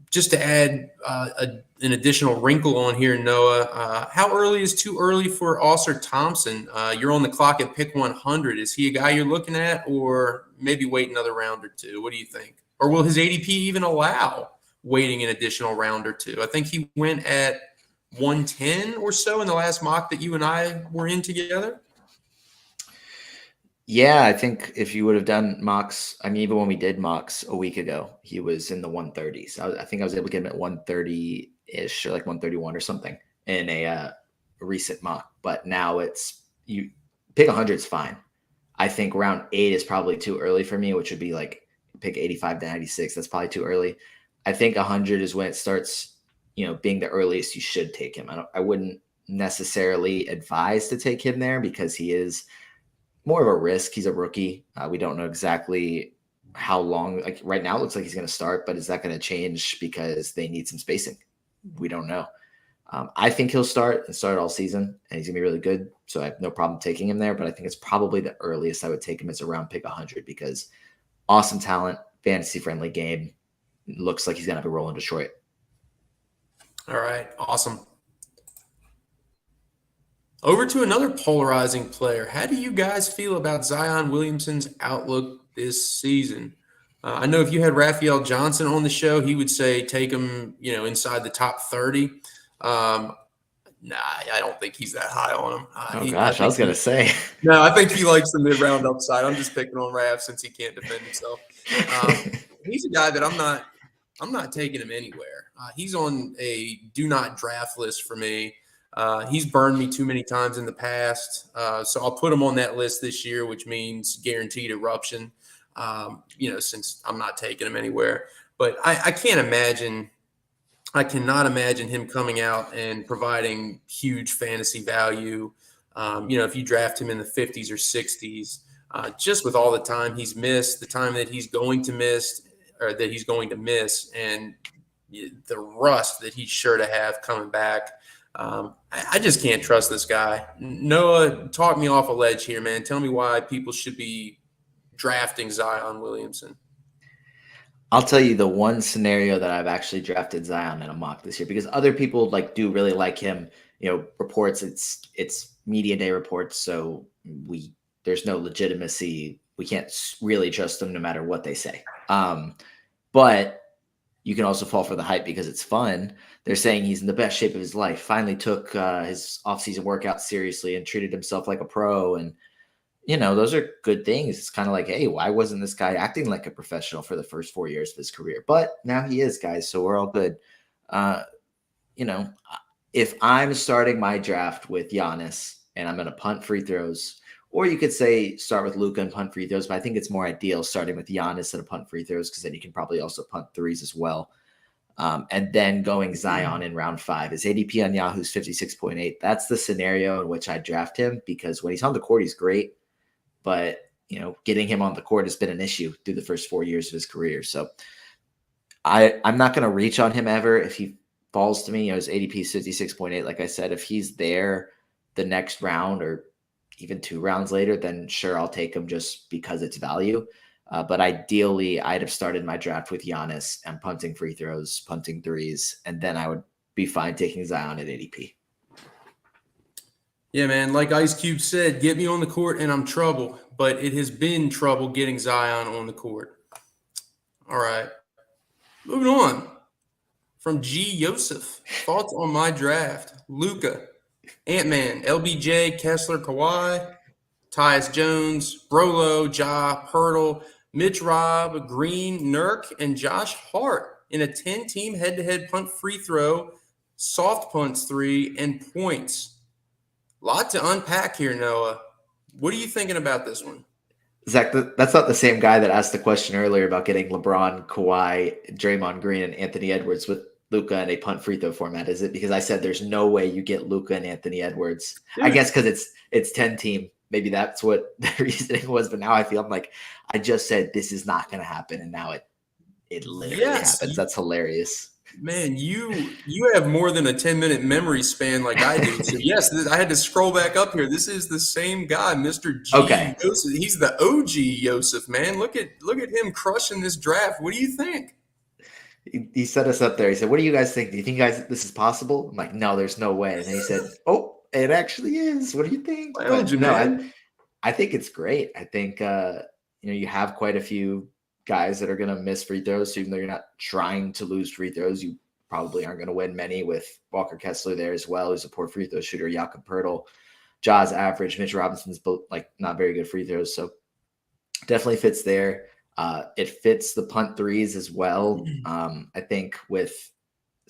Just to add an additional wrinkle on here, Noah, how early is too early for Ausar Thompson? You're on the clock at pick 100. Is he a guy you're looking at, or maybe wait another round or two? What do you think? Or will his ADP even allow waiting an additional round or two? I think he went at 110 or so in the last mock that you and I were in together. Yeah, I think if you would have done mocks, I mean, even when we did mocks a week ago, he was in the 130s. I think I was able to get him at 130-ish or like 131 or something in a recent mock. But now it's you pick 100 is fine. I think round 8 is probably too early for me, which would be like pick 85 to 96. That's probably too early. I think 100 is when it starts, being the earliest you should take him. I wouldn't necessarily advise to take him there because he is more of a risk. He's a rookie. We don't know exactly how long. Like right now, it looks like he's going to start, but is that going to change because they need some spacing? We don't know. I think he'll start all season, and he's going to be really good. So I have no problem taking him there. But I think it's probably the earliest I would take him as around pick 100 because awesome talent, fantasy friendly game. Looks like he's going to have a role in Detroit. All right, awesome. Over to another polarizing player. How do you guys feel about Zion Williamson's outlook this season? I know if you had Raphael Johnson on the show, he would say take him, inside the top 30. I don't think he's that high on him. I was going to say. No, I think he likes the mid-round upside. I'm just picking on Raph since he can't defend himself. He's a guy that I'm not taking him anywhere. He's on a do not draft list for me. He's burned me too many times in the past. So I'll put him on that list this year, which means guaranteed eruption, since I'm not taking him anywhere. But I cannot imagine him coming out and providing huge fantasy value. If you draft him in the 50s or 60s, just with all the time he's missed, the time that he's going to miss, and the rust that he's sure to have coming back. I just can't trust this guy. Noah, talk me off a ledge here, man. Tell me why people should be drafting Zion Williamson. I'll tell you the one scenario that I've actually drafted Zion in a mock this year because other people do really like him. reports. It's media day reports, so there's no legitimacy. We can't really trust them no matter what they say. But you can also fall for the hype because it's fun. They're saying he's in the best shape of his life. Finally took his offseason workout seriously and treated himself like a pro. And those are good things. It's kind of like, hey, why wasn't this guy acting like a professional for the first 4 years of his career? But now he is, guys. So we're all good. If I'm starting my draft with Giannis and I'm going to punt free throws, or you could say start with Luka and punt free throws, but I think it's more ideal starting with Giannis and a punt free throws because then you can probably also punt threes as well. And then going Zion in round 5. His ADP on Yahoo's 56.8. That's the scenario in which I draft him because when he's on the court, he's great. But, getting him on the court has been an issue through the first 4 years of his career. So I'm not going to reach on him ever if he falls to me. His ADP is 56.8. Like I said, if he's there the next round or even 2 rounds later, then sure, I'll take him just because it's value. But ideally, I'd have started my draft with Giannis and punting free throws, punting threes, and then I would be fine taking Zion at ADP. Yeah, man. Like Ice Cube said, get me on the court and I'm trouble. But it has been trouble getting Zion on the court. All right. Moving on. From G. Yosef. Thoughts on my draft. Luka, Ant-Man, LBJ, Kessler, Kawhi, Tyus Jones, Brolo, Ja, Pirtle, Mitch Robb, Green, Nurk, and Josh Hart in a 10-team head-to-head punt free throw, soft punts 3, and points. Lot to unpack here, Noah. What are you thinking about this one? Zach, that's not the same guy that asked the question earlier about getting LeBron, Kawhi, Draymond Green, and Anthony Edwards with Luka in a punt free throw format, is it? Because I said there's no way you get Luka and Anthony Edwards. Dude. I guess because it's 10-team. Maybe that's what the reasoning was. But now I feel I just said this is not going to happen, and now it literally happens. That's hilarious. Man, you have more than a 10-minute memory span like I do. So yes, I had to scroll back up here. This is the same guy, Mr. G. Okay. Yosef. He's the OG Yosef, man. Look at him crushing this draft. What do you think? He set us up there. He said, "What do you guys think? Do you think guys this is possible?" I'm like, "No, there's no way." And then he said, "Oh, it actually is. What do you think?" I think it's great. I think you have quite a few guys that are going to miss free throws. So even though you're not trying to lose free throws, you probably aren't going to win many with Walker Kessler there as well, who's a poor free throw shooter. Jakob Pirtle, Ja's average. Mitch Robinson's both not very good free throws. So definitely fits there. It fits the punt threes as well. I think with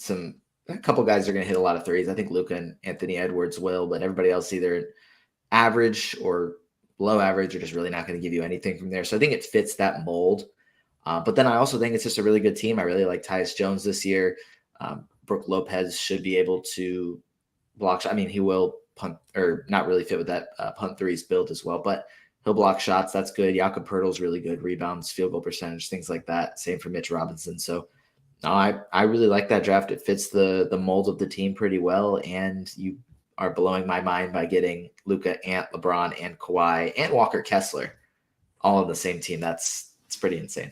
a couple guys are going to hit a lot of threes. I think Luka and Anthony Edwards will, but everybody else either average or below average or just really not going to give you anything from there. So I think it fits that mold. But then I also think it's just a really good team. I really like Tyus Jones this year. Brook Lopez should be able to block. I mean, he will punt or not really fit with that punt threes build as well, but he'll block shots. That's good. Jakob Pirtle's really good. Rebounds, field goal percentage, things like that. Same for Mitch Robinson. So no, I really like that draft. It fits the mold of the team pretty well. And you are blowing my mind by getting Luka, Ant, LeBron, and Kawhi, and Walker Kessler all on the same team. It's pretty insane.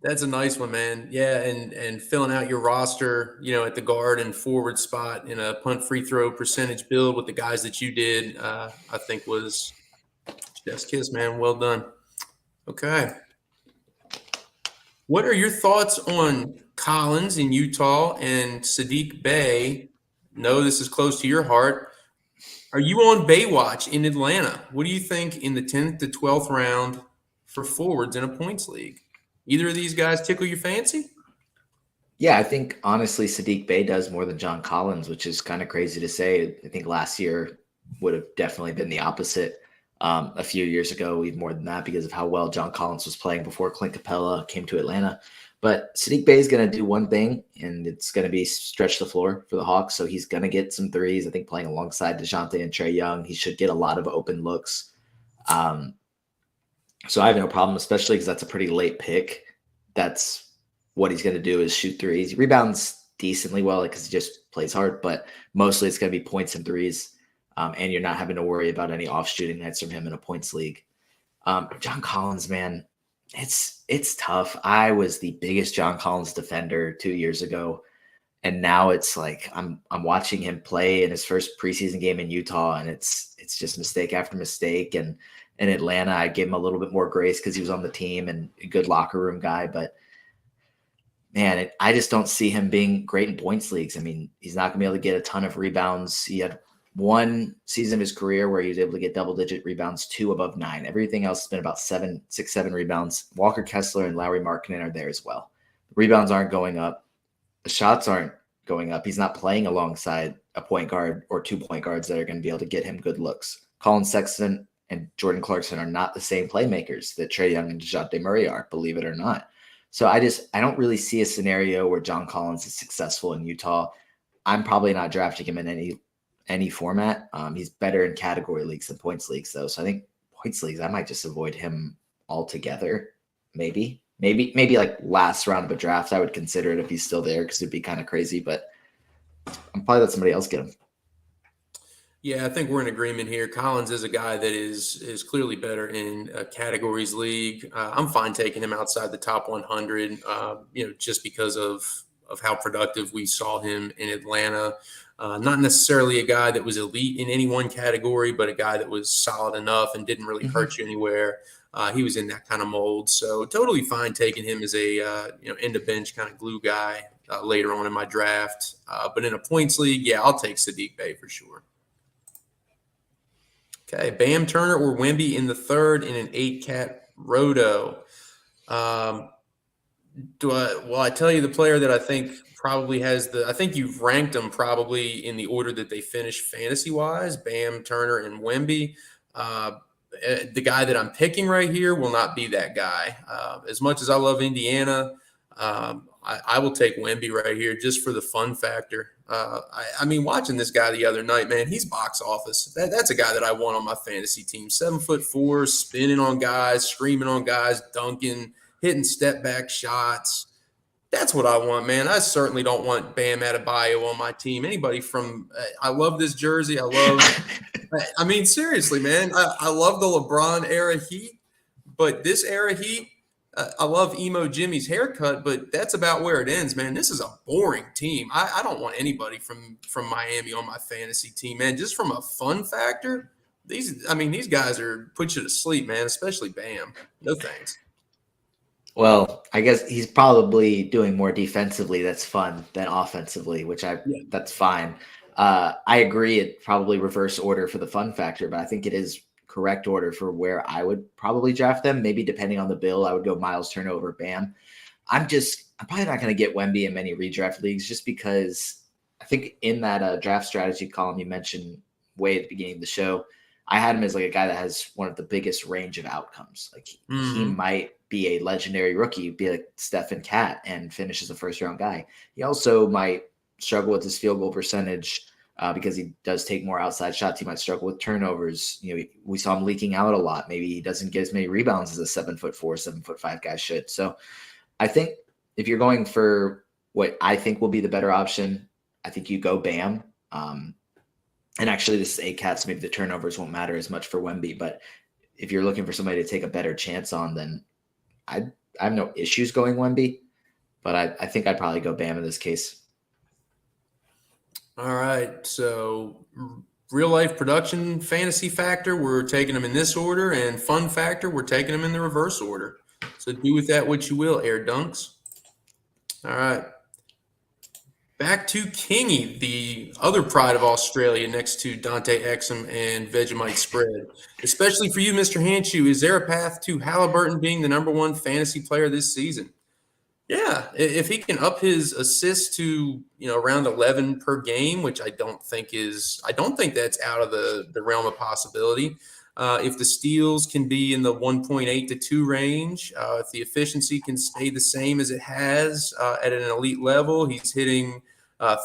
That's a nice one, man. Yeah, and filling out your roster, at the guard and forward spot in a punt free throw percentage build with the guys that you did, I think was chef's kiss, man. Well done. Okay. What are your thoughts on Collins in Utah and Sadiq Bey? No, this is close to your heart. Are you on Baywatch in Atlanta? What do you think in the 10th to 12th round for forwards in a points league? Either of these guys tickle your fancy? Yeah, I think honestly Sadiq Bey does more than John Collins, which is kind of crazy to say. I think last year would have definitely been the opposite. A few years ago, even more than that, because of how well John Collins was playing before Clint Capella came to Atlanta. But Sadiq Bey is going to do one thing, and it's going to be stretch the floor for the Hawks. So he's going to get some threes. I think playing alongside DeJounte and Trae Young, he should get a lot of open looks. So I have no problem, especially because that's a pretty late pick. That's what he's going to do is shoot threes. He rebounds decently well because he just plays hard, but mostly it's going to be points and threes. And you're not having to worry about any off shooting nights from him in a points league. John Collins, man, it's tough. I was the biggest John Collins defender 2 years ago. And now it's like I'm watching him play in his first preseason game in Utah, and it's just mistake after mistake. And in Atlanta, I gave him a little bit more grace because he was on the team and a good locker room guy. But man, I just don't see him being great in points leagues. I mean, he's not going to be able to get a ton of rebounds. He had one season of his career where he was able to get double-digit rebounds, 2 above 9. Everything else has been about 7 rebounds. Walker Kessler and Lauri Markkanen are there as well. The rebounds aren't going up. The shots aren't going up. He's not playing alongside a point guard or 2 point guards that are going to be able to get him good looks. Colin Sexton and Jordan Clarkson are not the same playmakers that Trae Young and DeJounte Murray are, believe it or not. So I don't really see a scenario where John Collins is successful in Utah. I'm probably not drafting him in any format. He's better in category leagues than points leagues, though. So I think points leagues, I might just avoid him altogether. Maybe like last round of a draft, I would consider it if he's still there because it'd be kind of crazy. But I'm probably let somebody else get him. Yeah, I think we're in agreement here. Collins is a guy that is clearly better in a categories league. I'm fine taking him outside the top 100, just because of how productive we saw him in Atlanta. Not necessarily a guy that was elite in any one category, but a guy that was solid enough and didn't really hurt you anywhere. He was in that kind of mold. So totally fine taking him as a end of bench kind of glue guy later on in my draft. But in a points league, yeah, I'll take Sadiq Bey for sure. Okay, Bam Turner or Wemby in the third in an 8-cat roto. I tell you the player that I think probably I think you've ranked them probably in the order that they finished fantasy-wise, Bam, Turner, and Wemby. The guy that I'm picking right here will not be that guy. As much as I love Indiana, I will take Wemby right here just for the fun factor. I mean, watching this guy the other night, man, he's box office. That's a guy that I want on my fantasy team. 7'4", spinning on guys, screaming on guys, dunking, hitting step back shots. That's what I want, man. I certainly don't want Bam Adebayo on my team. Anybody I love this jersey. I mean, seriously, man, I love the LeBron era Heat, but this era Heat, I love Emo Jimmy's haircut, but that's about where it ends, man. This is a boring team. I don't want anybody from Miami on my fantasy team, man. Just from a fun factor, these guys are put you to sleep, man, especially Bam. No thanks. Well, I guess he's probably doing more defensively that's fun than offensively, that's fine. I agree it probably reverse order for the fun factor, but I think it is correct order for where I would probably draft them. Maybe depending on the bill, I would go Miles Turner over Bam. I'm probably not going to get Wemby in many redraft leagues just because I think in that draft strategy column you mentioned way at the beginning of the show, I had him as like a guy that has one of the biggest range of outcomes. Like he might be a legendary rookie, be like Stephen Cat and finish as a first-round guy. He also might struggle with his field goal percentage because he does take more outside shots. He might struggle with turnovers. We saw him leaking out a lot. Maybe he doesn't get as many rebounds as a 7'4", 7'5" guy should. So I think if you're going for what I think will be the better option, I think you go Bam. And actually, this is 8-cat, so maybe the turnovers won't matter as much for Wemby. But if you're looking for somebody to take a better chance on, then I have no issues going Wemby. But I think I'd probably go Bam in this case. All right. So real life production fantasy factor, we're taking them in this order, and fun factor, we're taking them in the reverse order. So do with that what you will, Air Dunks. All right. Back to Kingy, the other pride of Australia next to Dante Exum and Vegemite Spread. Especially for you, Mr. Hanshew, is there a path to Haliburton being the number one fantasy player this season? Yeah, if he can up his assists to around 11 per game, which I don't think that's out of the realm of possibility. If the steals can be in the 1.8 to 2 range, if the efficiency can stay the same as it has at an elite level, he's hitting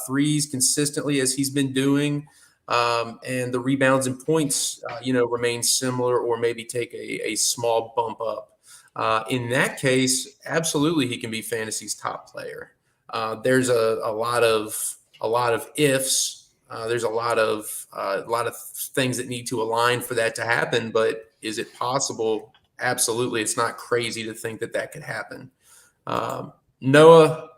threes consistently as he's been doing, and the rebounds and points, remain similar or maybe take a small bump up. In that case, absolutely, he can be fantasy's top player. There's a lot of ifs. There's a lot of things that need to align for that to happen. But is it possible? Absolutely. It's not crazy to think that could happen. Noah,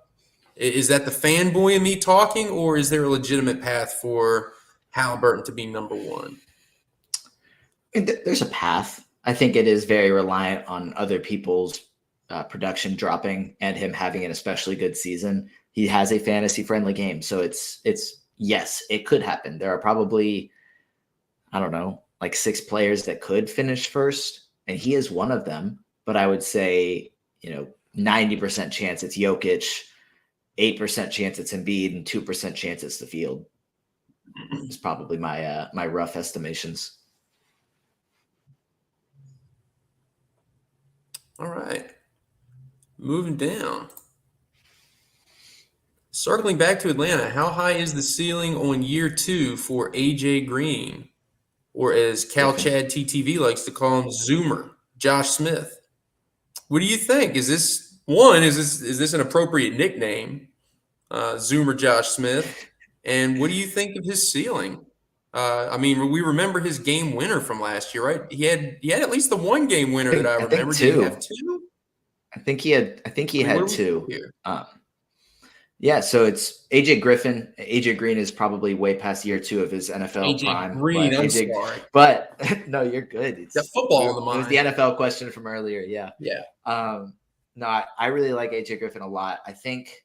Is that the fanboy in me talking, or is there a legitimate path for Haliburton to be number one? There's a path. I think it is very reliant on other people's production dropping and him having an especially good season. He has a fantasy friendly game. So it's yes, it could happen. There are probably, I don't know, like 6 players that could finish first, and he is one of them. But I would say, 90% chance it's Jokic, 8% chance it's Embiid, and 2% chance it's the field. It's probably my rough estimations. All right. Moving down. Circling back to Atlanta, how high is the ceiling on year 2 for AJ Green? Or as Cal Griffin. Chad TTV likes to call him, Zoomer, Josh Smith. What do you think? Is this an appropriate nickname? Zoomer Josh Smith. And what do you think of his ceiling? We remember his game winner from last year, right? He had at least the one game winner that I remember. Did he have 2? I think he had what 2. Yeah, so it's AJ Griffin. AJ Green is probably way past year 2 of his NFL prime. Green, I'm sorry. But no, you're good. It's the football on the mind. It was the NFL question from earlier. Yeah. Yeah. No, I really like AJ Griffin a lot. I think,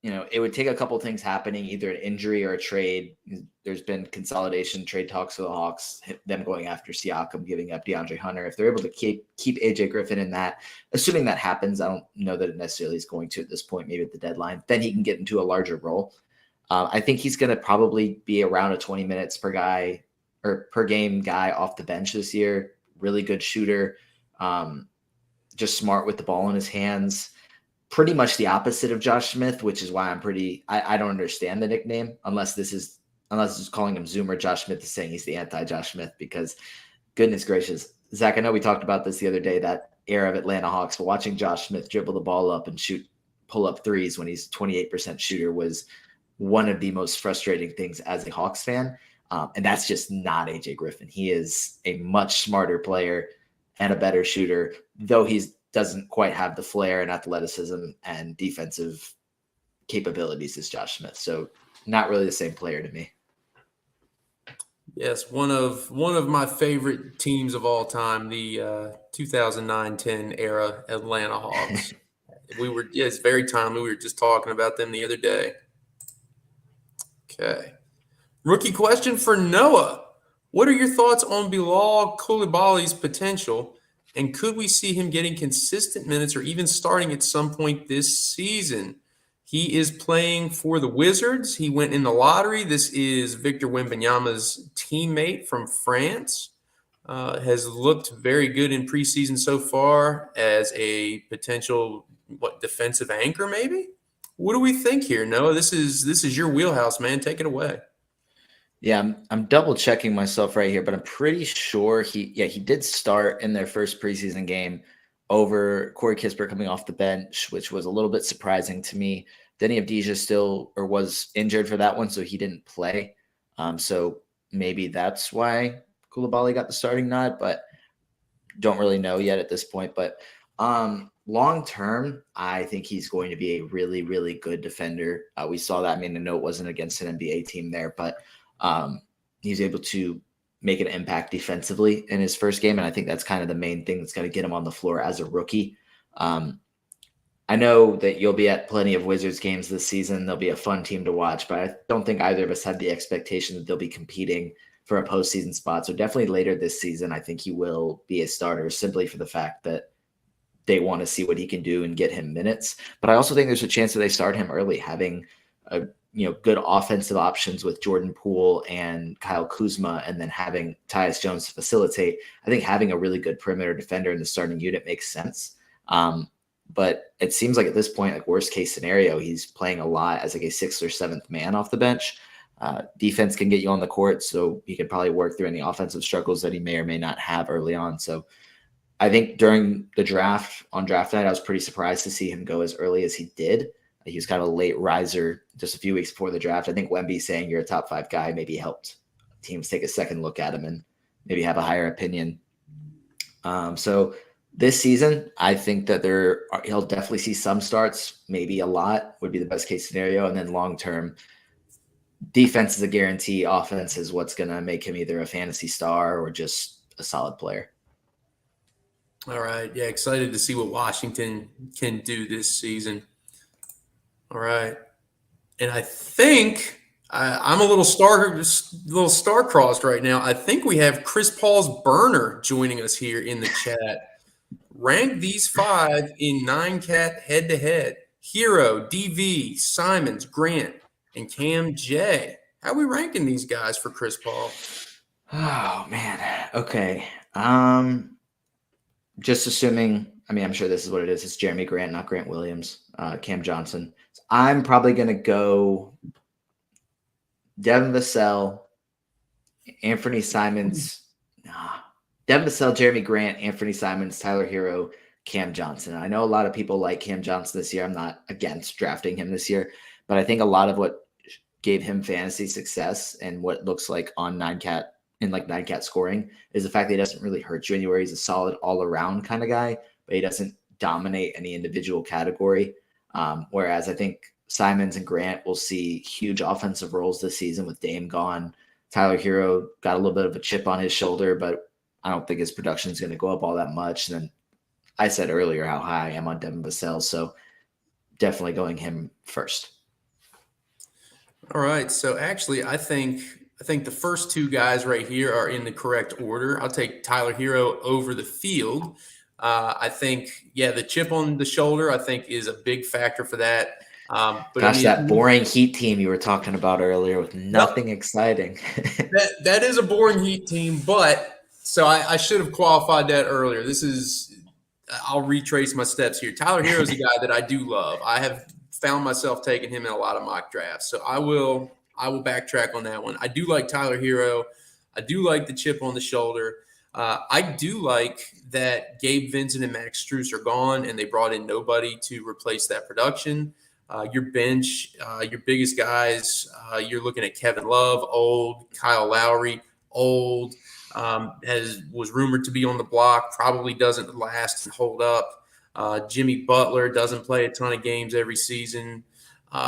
it would take a couple things happening, either an injury or a trade. There's been consolidation, trade talks for the Hawks, them going after Siakam, giving up DeAndre Hunter. If they're able to keep AJ Griffin in that, assuming that happens, I don't know that it necessarily is going to at this point, maybe at the deadline, then he can get into a larger role. I think he's going to probably be around a 20 minutes per game guy off the bench this year. Really good shooter, just smart with the ball in his hands. Pretty much the opposite of Josh Smith, which is why I don't understand the nickname unless it's calling him Zoomer. Josh Smith is saying he's the anti-Josh Smith, because goodness gracious, Zach, I know we talked about this the other day, that era of Atlanta Hawks, but watching Josh Smith dribble the ball up and pull up threes when he's 28% shooter was one of the most frustrating things as a Hawks fan. And that's just not AJ Griffin. He is a much smarter player and a better shooter, though he's doesn't quite have the flair and athleticism and defensive capabilities as Josh Smith. So not really the same player to me. Yes, one of my favorite teams of all time, the 2009-10 era Atlanta Hawks. It's very timely. We were just talking about them the other day. Okay. Rookie question for Noah. What are your thoughts on Bilal Coulibaly's potential? And could we see him getting consistent minutes or even starting at some point this season? He is playing for the Wizards. He went in the lottery. This is Victor Wembanyama's teammate from France. Has looked very good in preseason so far as a potential defensive anchor, maybe? What do we think here, Noah? This is your wheelhouse, man. Take it away. Yeah, I'm double checking myself right here, but I'm pretty sure he did start in their first preseason game over Corey Kispert coming off the bench, which was a little bit surprising to me. Denny Avdija was injured for that one, so he didn't play. So maybe that's why Coulibaly got the starting nod, but don't really know yet at this point. But long term, I think he's going to be a really, really good defender. We saw that. I mean, the note wasn't against an NBA team there, but he's able to make an impact defensively in his first game. And I think that's kind of the main thing that's going to get him on the floor as a rookie. I know that you'll be at plenty of Wizards games this season. They'll be a fun team to watch, but I don't think either of us had the expectation that they'll be competing for a postseason spot. So definitely later this season, I think he will be a starter simply for the fact that they want to see what he can do and get him minutes. But I also think there's a chance that they start him early, having a good offensive options with Jordan Poole and Kyle Kuzma, and then having Tyus Jones to facilitate. I think having a really good perimeter defender in the starting unit makes sense. But it seems like at this point, like worst case scenario, he's playing a lot as like a 6th or 7th man off the bench. Defense can get you on the court, so he could probably work through any offensive struggles that he may or may not have early on. So I think during the draft, on draft night, I was pretty surprised to see him go as early as he did. He was kind of a late riser just a few weeks before the draft. I think Wemby saying you're a top 5 guy maybe helped teams take a second look at him and maybe have a higher opinion. So This season, I think that he'll definitely see some starts, maybe a lot would be the best case scenario. And then long term, defense is a guarantee. Offense is what's going to make him either a fantasy star or just a solid player. All right. Yeah, excited to see what Washington can do this season. All right. And I think I'm a little star-crossed right now. I think we have Chris Paul's burner joining us here in the chat. Rank these 5 in 9-cat head-to-head. Hero, DV, Simons, Grant, and Cam J. How are we ranking these guys for Chris Paul? Oh, man. Okay. Just assuming, I mean, I'm sure this is what it is. It's Jeremy Grant, not Grant Williams, Cam Johnson. So I'm probably going to go Devin Vassell, Anthony Simons. Devin Vassell, Jeremy Grant, Anthony Simons, Tyler Hero, Cam Johnson. I know a lot of people like Cam Johnson this year. I'm not against drafting him this year, but I think a lot of what gave him fantasy success and what looks like on 9-cat in like 9-cat scoring is the fact that he doesn't really hurt you anywhere. He's a solid all-around kind of guy, but he doesn't dominate any individual category. Whereas I think Simons and Grant will see huge offensive roles this season with Dame gone. Tyler Hero got a little bit of a chip on his shoulder, but I don't think his production is going to go up all that much. And then I said earlier how high I am on Devin Vassell, so definitely going him first. All right. So actually, I think the first 2 guys right here are in the correct order. I'll take Tyler Hero over the field. I think, the chip on the shoulder, I think, is a big factor for that. But Gosh, I mean, that boring Heat team you were talking about earlier with nothing exciting. that is a boring Heat team, but so I should have qualified that earlier. I'll retrace my steps here. Tyler Hero is a guy that I do love. I have found myself taking him in a lot of mock drafts, so I will backtrack on that one. I do like Tyler Hero. I do like the chip on the shoulder. I do like that Gabe Vincent and Max Strus are gone, and they brought in nobody to replace that production. Your bench, your biggest guys, you're looking at Kevin Love, old, Kyle Lowry, old, was rumored to be on the block, probably doesn't last and hold up. Jimmy Butler doesn't play a ton of games every season.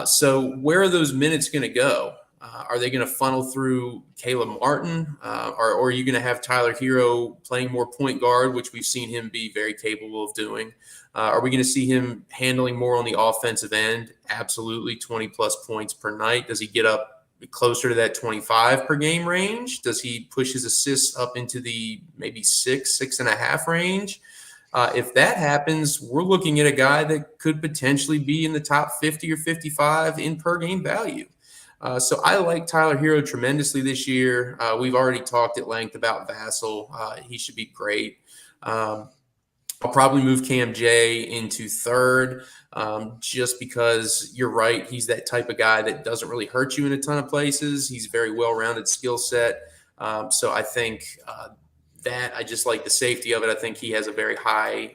So where are those minutes going to go? Are they going to funnel through Caleb Martin? Or are you going to have Tyler Hero playing more point guard, which we've seen him be very capable of doing? Are we going to see him handling more on the offensive end? Absolutely, 20-plus points per night. Does he get up closer to that 25 per game range? Does he push his assists up into the maybe 6.5 range? If that happens, we're looking at a guy that could potentially be in the top 50 or 55 in per game value. So I like Tyler Hero tremendously this year. We've already talked at length about Vassell. He should be great. I'll probably move Cam J into third, just because you're right. He's that type of guy that doesn't really hurt you in a ton of places. He's a very well-rounded skill set. So I think that I just like the safety of it. I think he has a very high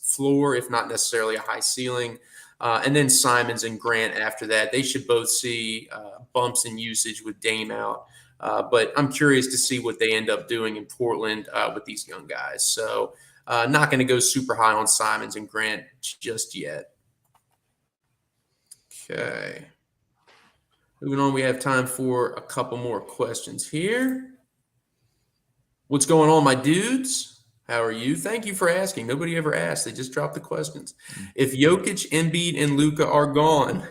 floor, if not necessarily a high ceiling. And then Simons and Grant after that, they should both see bumps in usage with Dame out. But I'm curious to see what they end up doing in Portland with these young guys. So not going to go super high on Simons and Grant just yet. Okay. Moving on, we have time for a couple more questions here. What's going on, my dudes? How are you? Thank you for asking. Nobody ever asked. They just dropped the questions. If Jokic, Embiid, and Luka are gone,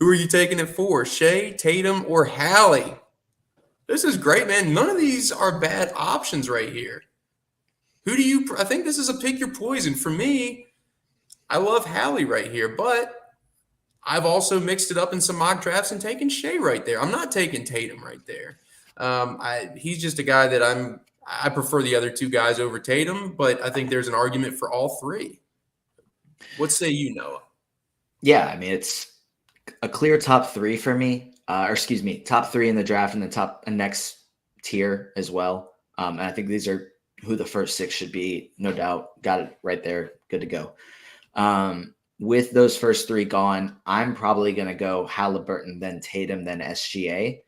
who are you taking it for? Shea, Tatum, or Hallie? This is great, man. None of these are bad options right here. I think this is a pick your poison. For me, I love Hallie right here, but I've also mixed it up in some mock drafts and taken Shea right there. I'm not taking Tatum right there. He's just a guy that I prefer the other 2 guys over Tatum, but I think there's an argument for all 3. What say you, Noah? Yeah, I mean, it's a clear top 3 for me. Top 3 in the draft and the top and next tier as well. And I think these are who the first 6 should be, no doubt. Got it right there. Good to go. With those first 3 gone, I'm probably going to go Haliburton, then Tatum, then SGA.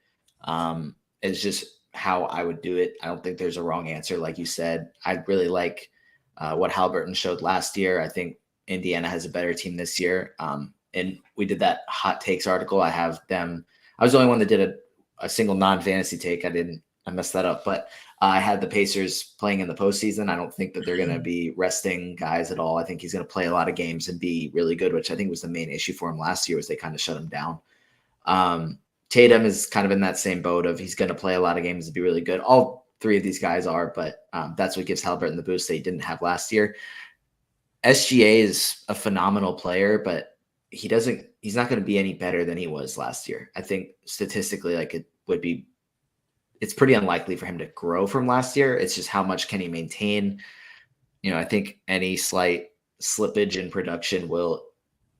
It's just how I would do it. I don't think there's a wrong answer. Like you said, I'd really like what Haliburton showed last year. I think Indiana has a better team this year. And we did that hot takes article. I was the only one that did a single non-fantasy take. I messed that up, but I had the Pacers playing in the postseason. I don't think that they're going to be resting guys at all. I think he's going to play a lot of games and be really good, which I think was the main issue for him last year, was they kind of shut him down. Tatum is kind of in that same boat of he's going to play a lot of games and be really good. All three of these guys are, but that's what gives Haliburton the boost that he didn't have last year. SGA is a phenomenal player, but he's not going to be any better than he was last year. I think statistically, it's pretty unlikely for him to grow from last year. It's just how much can he maintain? I think any slight slippage in production will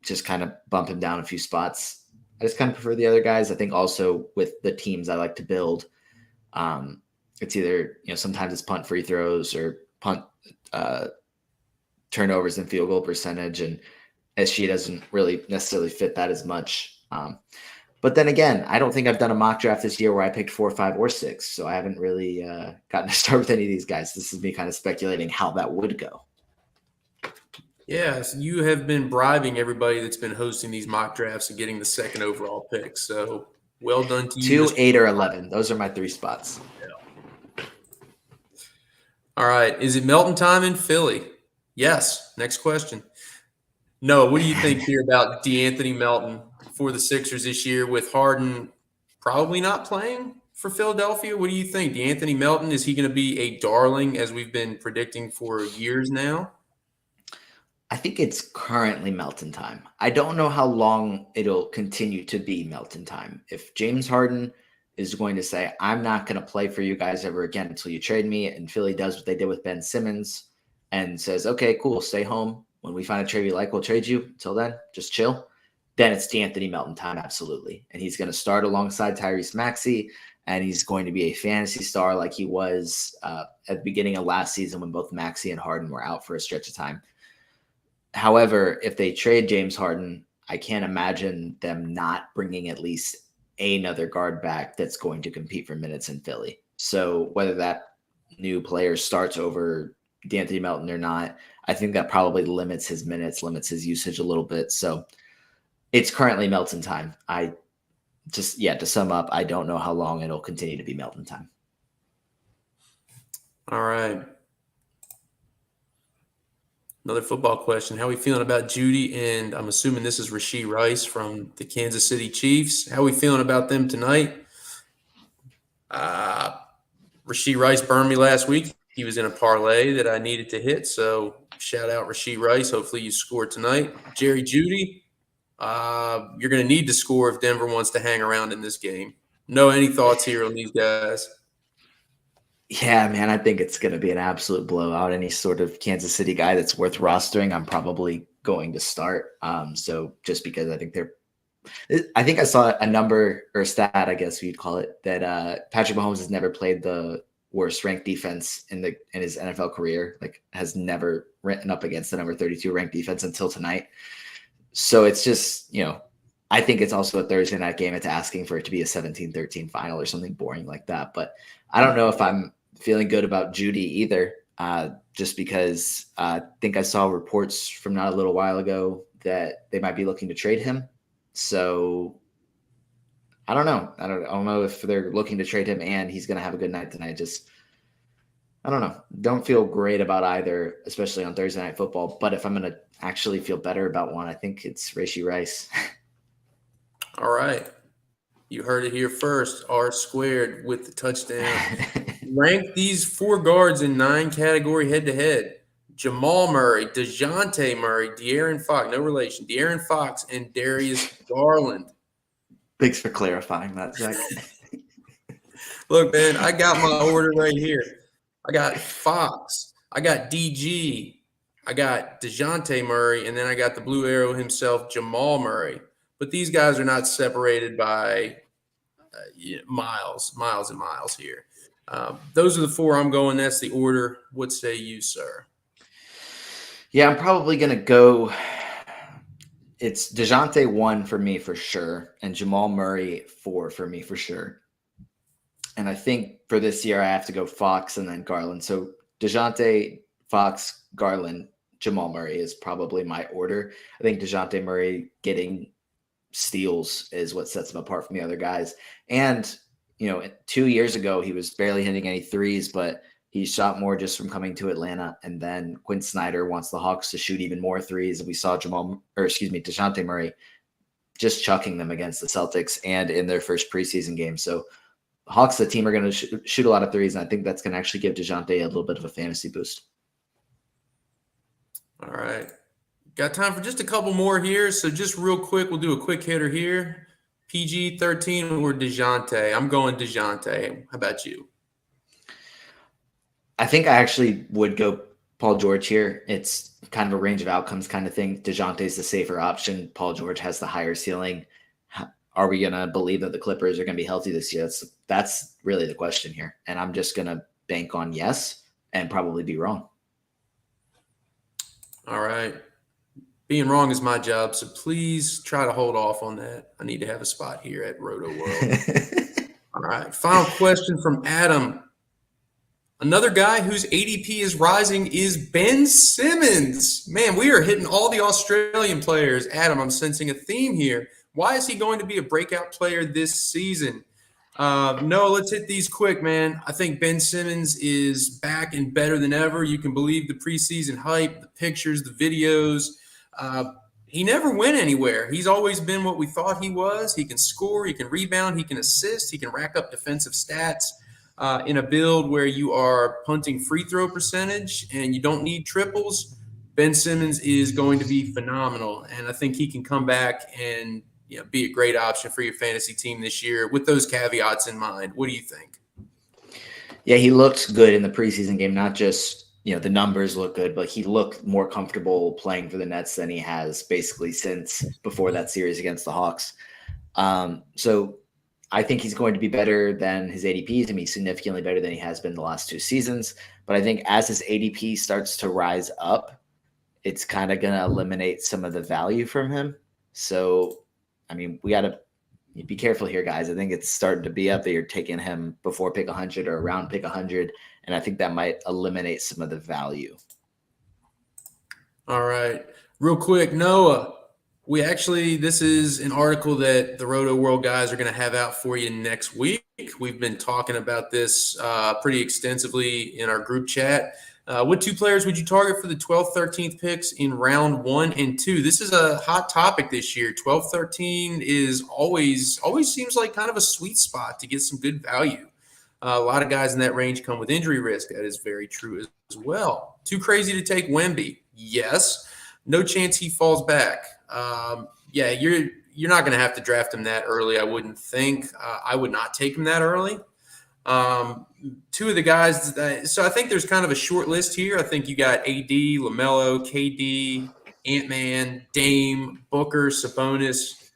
just kind of bump him down a few spots. I just kind of prefer the other guys. I think also with the teams I like to build, it's either, sometimes it's punt free throws or punt turnovers and field goal percentage. And SG doesn't really necessarily fit that as much. But then again, I don't think I've done a mock draft this year where I picked 4, 5, or 6. So I haven't really gotten to start with any of these guys. This is me kind of speculating how that would go. Yeah, so you have been bribing everybody that's been hosting these mock drafts and getting the second overall pick. So well done to you. 2, 8, or 11. Those are my 3 spots. Yeah. All right. Is it Melton time in Philly? Yes. Next question. Noah, what do you think here about DeAnthony Melton for the Sixers this year with Harden probably not playing for Philadelphia? What do you think? DeAnthony Melton, is he going to be a darling as we've been predicting for years now? I think it's currently Melton time. I don't know how long it'll continue to be Melton time. If James Harden is going to say, I'm not going to play for you guys ever again until you trade me, and Philly does what they did with Ben Simmons and says, okay, cool, stay home. When we find a trade we like, we'll trade you. Until then, just chill. Then it's DeAnthony Melton time, absolutely. And he's going to start alongside Tyrese Maxey, and he's going to be a fantasy star like he was at the beginning of last season when both Maxey and Harden were out for a stretch of time. However, if they trade James Harden, I can't imagine them not bringing at least another guard back that's going to compete for minutes in Philly. So whether that new player starts over DeAnthony Melton or not, I think that probably limits his minutes, limits his usage a little bit. So it's currently Melton time. To sum up, I don't know how long it'll continue to be Melton time. All right. Another football question. How are we feeling about Judy? And I'm assuming this is Rashee Rice from the Kansas City Chiefs. How are we feeling about them tonight? Rashee Rice burned me last week. He was in a parlay that I needed to hit. So shout out Rashee Rice. Hopefully you score tonight. Jerry Judy, you're going to need to score if Denver wants to hang around in this game. No, any thoughts here on these guys? Yeah, man, I think it's going to be an absolute blowout. Any sort of Kansas City guy that's worth rostering, I'm probably going to start. So just because I think I saw a number or stat, I guess you'd call it, that Patrick Mahomes has never played the worst ranked defense in his NFL career, like has never written up against the number 32 ranked defense until tonight. So it's just, I think it's also a Thursday night game. It's asking for it to be a 17-13 final or something boring like that. But I don't know if I'm feeling good about Judy either, just because I think I saw reports from not a little while ago that they might be looking to trade him. So I don't know. I don't know if they're looking to trade him and he's going to have a good night tonight. I don't know. Don't feel great about either, especially on Thursday Night Football. But if I'm going to actually feel better about one, I think it's Rashee Rice. All right. You heard it here first. R squared with the touchdown. Rank these 4 guards in 9 category head-to-head. Jamal Murray, DeJounte Murray, De'Aaron Fox, no relation, De'Aaron Fox, and Darius Garland. Thanks for clarifying that, Zach. Look, man, I got my order right here. I got Fox. I got DG. I got DeJounte Murray, and then I got the blue arrow himself, Jamal Murray. But these guys are not separated by miles and miles here. Those are the 4 I'm going. That's the order. What say you, sir? Yeah, I'm probably going to go. It's DeJounte 1 for me for sure, and Jamal Murray 4 for me for sure. And I think for this year, I have to go Fox and then Garland. So DeJounte Fox, Garland, Jamal Murray is probably my order. I think DeJounte Murray getting steals is what sets him apart from the other guys. And, 2 years ago, he was barely hitting any threes, but he shot more just from coming to Atlanta. And then Quinn Snyder wants the Hawks to shoot even more threes. And we saw DeJounte Murray just chucking them against the Celtics and in their first preseason game. So Hawks, the team, are going to shoot a lot of threes. And I think that's going to actually give DeJounte a little bit of a fantasy boost. All right. Got time for just a couple more here. So just real quick, we'll do a quick hitter here. PG-13 or DeJounte? I'm going DeJounte. How about you? I think I actually would go Paul George here. It's kind of a range of outcomes kind of thing. DeJounte is the safer option. Paul George has the higher ceiling. Are we going to believe that the Clippers are going to be healthy this year? That's really the question here. And I'm just going to bank on yes and probably be wrong. All right. Being wrong is my job, so please try to hold off on that. I need to have a spot here at Rotoworld. All right. Final question from Adam. Another guy whose ADP is rising is Ben Simmons. Man, we are hitting all the Australian players. Adam, I'm sensing a theme here. Why is he going to be a breakout player this season? No, let's hit these quick, man. I think Ben Simmons is back and better than ever. You can believe the preseason hype, the pictures, the videos. He never went anywhere. He's always been what we thought he was. He can score, he can rebound, he can assist, he can rack up defensive stats. In a build where you are punting free throw percentage and you don't need triples, Ben Simmons is going to be phenomenal. And I think he can come back and be a great option for your fantasy team this year with those caveats in mind. What do you think? Yeah, he looked good in the preseason game, not just the numbers look good, but he looked more comfortable playing for the Nets than he has basically since before that series against the Hawks. So I think he's going to be better than his ADP. He's going to be significantly better than he has been the last 2 seasons. But I think as his ADP starts to rise up, it's kind of going to eliminate some of the value from him. So, we got to be careful here, guys. I think it's starting to be up there. You're taking him before pick 100 or around pick 100. And I think that might eliminate some of the value. All right. Real quick, Noah, this is an article that the Rotoworld guys are going to have out for you next week. We've been talking about this pretty extensively in our group chat. What 2 players would you target for the 12th, 13th picks in round 1 and 2? This is a hot topic this year. 12, 13 is always seems like kind of a sweet spot to get some good value. A lot of guys in that range come with injury risk. That is very true as well. Too crazy to take Wemby? Yes. No chance he falls back. You're not going to have to draft him that early, I wouldn't think. I would not take him that early. 2 of the guys, so I think there's kind of a short list here. I think you got AD, LaMelo, KD, Ant-Man, Dame, Booker, Sabonis,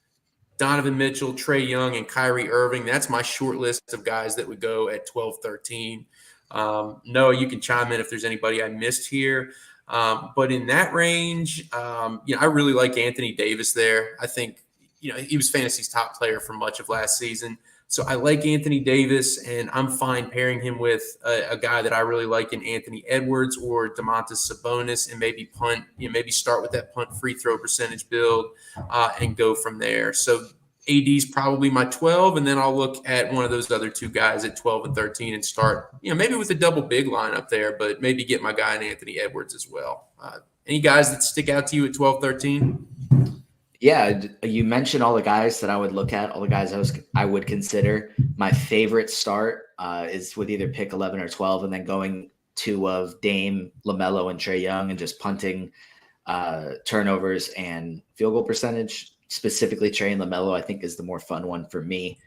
Donovan Mitchell, Trae Young, and Kyrie Irving. That's my short list of guys that would go at 12, 13. Noah, you can chime in if there's anybody I missed here. But in that range, I really like Anthony Davis there. I think, he was fantasy's top player for much of last season. So I like Anthony Davis, and I'm fine pairing him with a guy that I really like in Anthony Edwards or Domantas Sabonis, and maybe start with that punt free throw percentage build and go from there. So AD's probably my 12, and then I'll look at one of those other 2 guys at 12 and 13 and start, maybe with a double big lineup there, but maybe get my guy in Anthony Edwards as well. Any guys that stick out to you at 12, 13? Yeah, you mentioned all the guys that I would look at, all the guys I would consider. My favorite start is with either pick 11 or 12, and then going 2 of Dame, LaMelo, and Trae Young, and just punting turnovers and field goal percentage. Specifically, Trae and LaMelo, I think, is the more fun one for me.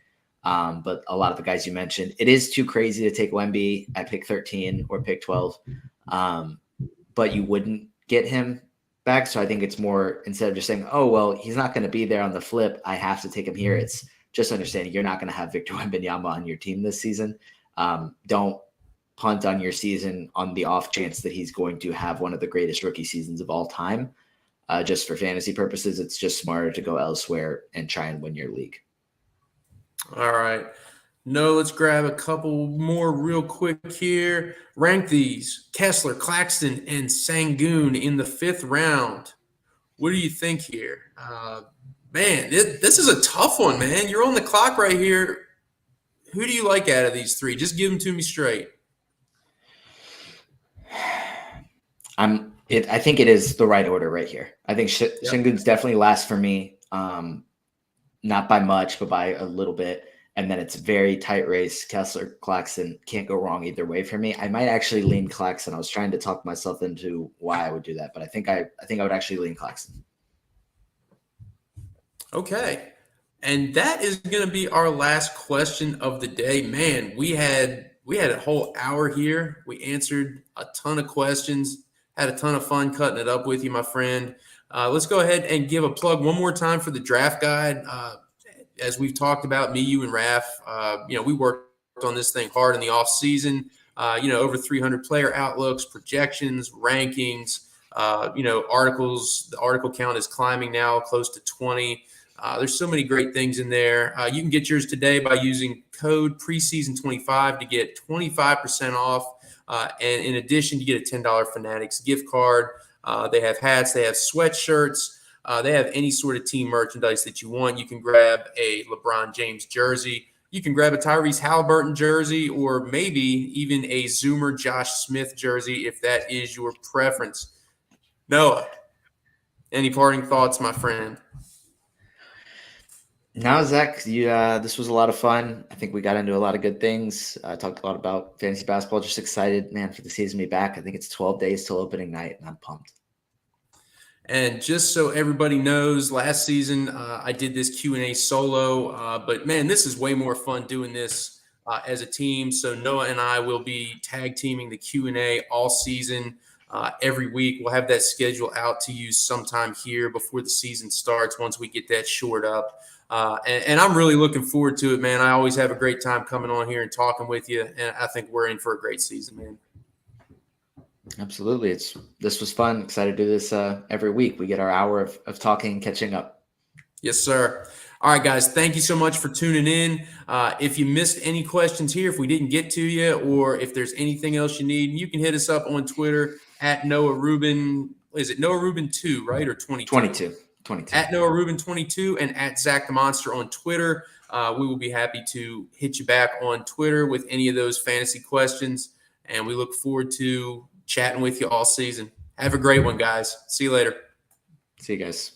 But a lot of the guys you mentioned, it is too crazy to take Wemby at pick 13 or pick 12, but you wouldn't get him back. So I think it's more, instead of just saying, oh, well, he's not going to be there on the flip, I have to take him here. It's just understanding you're not going to have Victor Wembanyama on your team this season. Don't punt on your season on the off chance that he's going to have one of the greatest rookie seasons of all time. Just for fantasy purposes, it's just smarter to go elsewhere and try and win your league. All right. No, let's grab a couple more real quick here. Rank these: Kessler, Claxton, and Sangoon in the 5th round. What do you think here? Man, this is a tough one, man. You're on the clock right here. Who do you like out of these 3? Just give them to me straight. I think it is the right order right here. I think Yep. Sengun's definitely last for me. Not by much, but by a little bit. And then it's a very tight race. Kessler, Claxton, can't go wrong either way for me. I might actually lean Claxton. I was trying to talk myself into why I would do that, but I think I would actually lean Claxton. Okay. And that is going to be our last question of the day. Man, we had a whole hour here. We answered a ton of questions, had a ton of fun cutting it up with you, my friend. Let's go ahead and give a plug one more time for the draft guide. As we've talked about, me, you, and Raph, we worked on this thing hard in the off season. Over 300 player outlooks, projections, rankings, articles. The article count is climbing now, close to 20. There's so many great things in there. You can get yours today by using code preseason25 to get 25% off. And in addition, you get a $10 Fanatics gift card. They have hats, they have sweatshirts. They have any sort of team merchandise that you want. You can grab a LeBron James jersey. You can grab a Tyrese Haliburton jersey, or maybe even a Zoomer Josh Smith jersey if that is your preference. Noah, any parting thoughts, my friend? Now, Zach, this was a lot of fun. I think we got into a lot of good things. Talked a lot about fantasy basketball. Just excited, man, for the season to be back. I think it's 12 days till opening night, and I'm pumped. And just so everybody knows, last season I did this Q&A solo, but man, this is way more fun doing this as a team. So Noah and I will be tag teaming the Q&A all season. Every week we'll have that schedule out to you sometime here before the season starts, once we get that shored up. And I'm really looking forward to it, man. I always have a great time coming on here and talking with you, and I think we're in for a great season, man. Absolutely. This was fun. Excited to do this every week. We get our hour of talking and catching up. Yes, sir. All right, guys, thank you so much for tuning in. If you missed any questions here, if we didn't get to you, or if there's anything else you need, you can hit us up on Twitter at Noah Rubin. Is it Noah Rubin 2, right? Or 22? 22. At Noah Rubin 22 and at Zach the Monster on Twitter. We will be happy to hit you back on Twitter with any of those fantasy questions. And we look forward to chatting with you all season. Have a great one, guys. See you later. See you guys.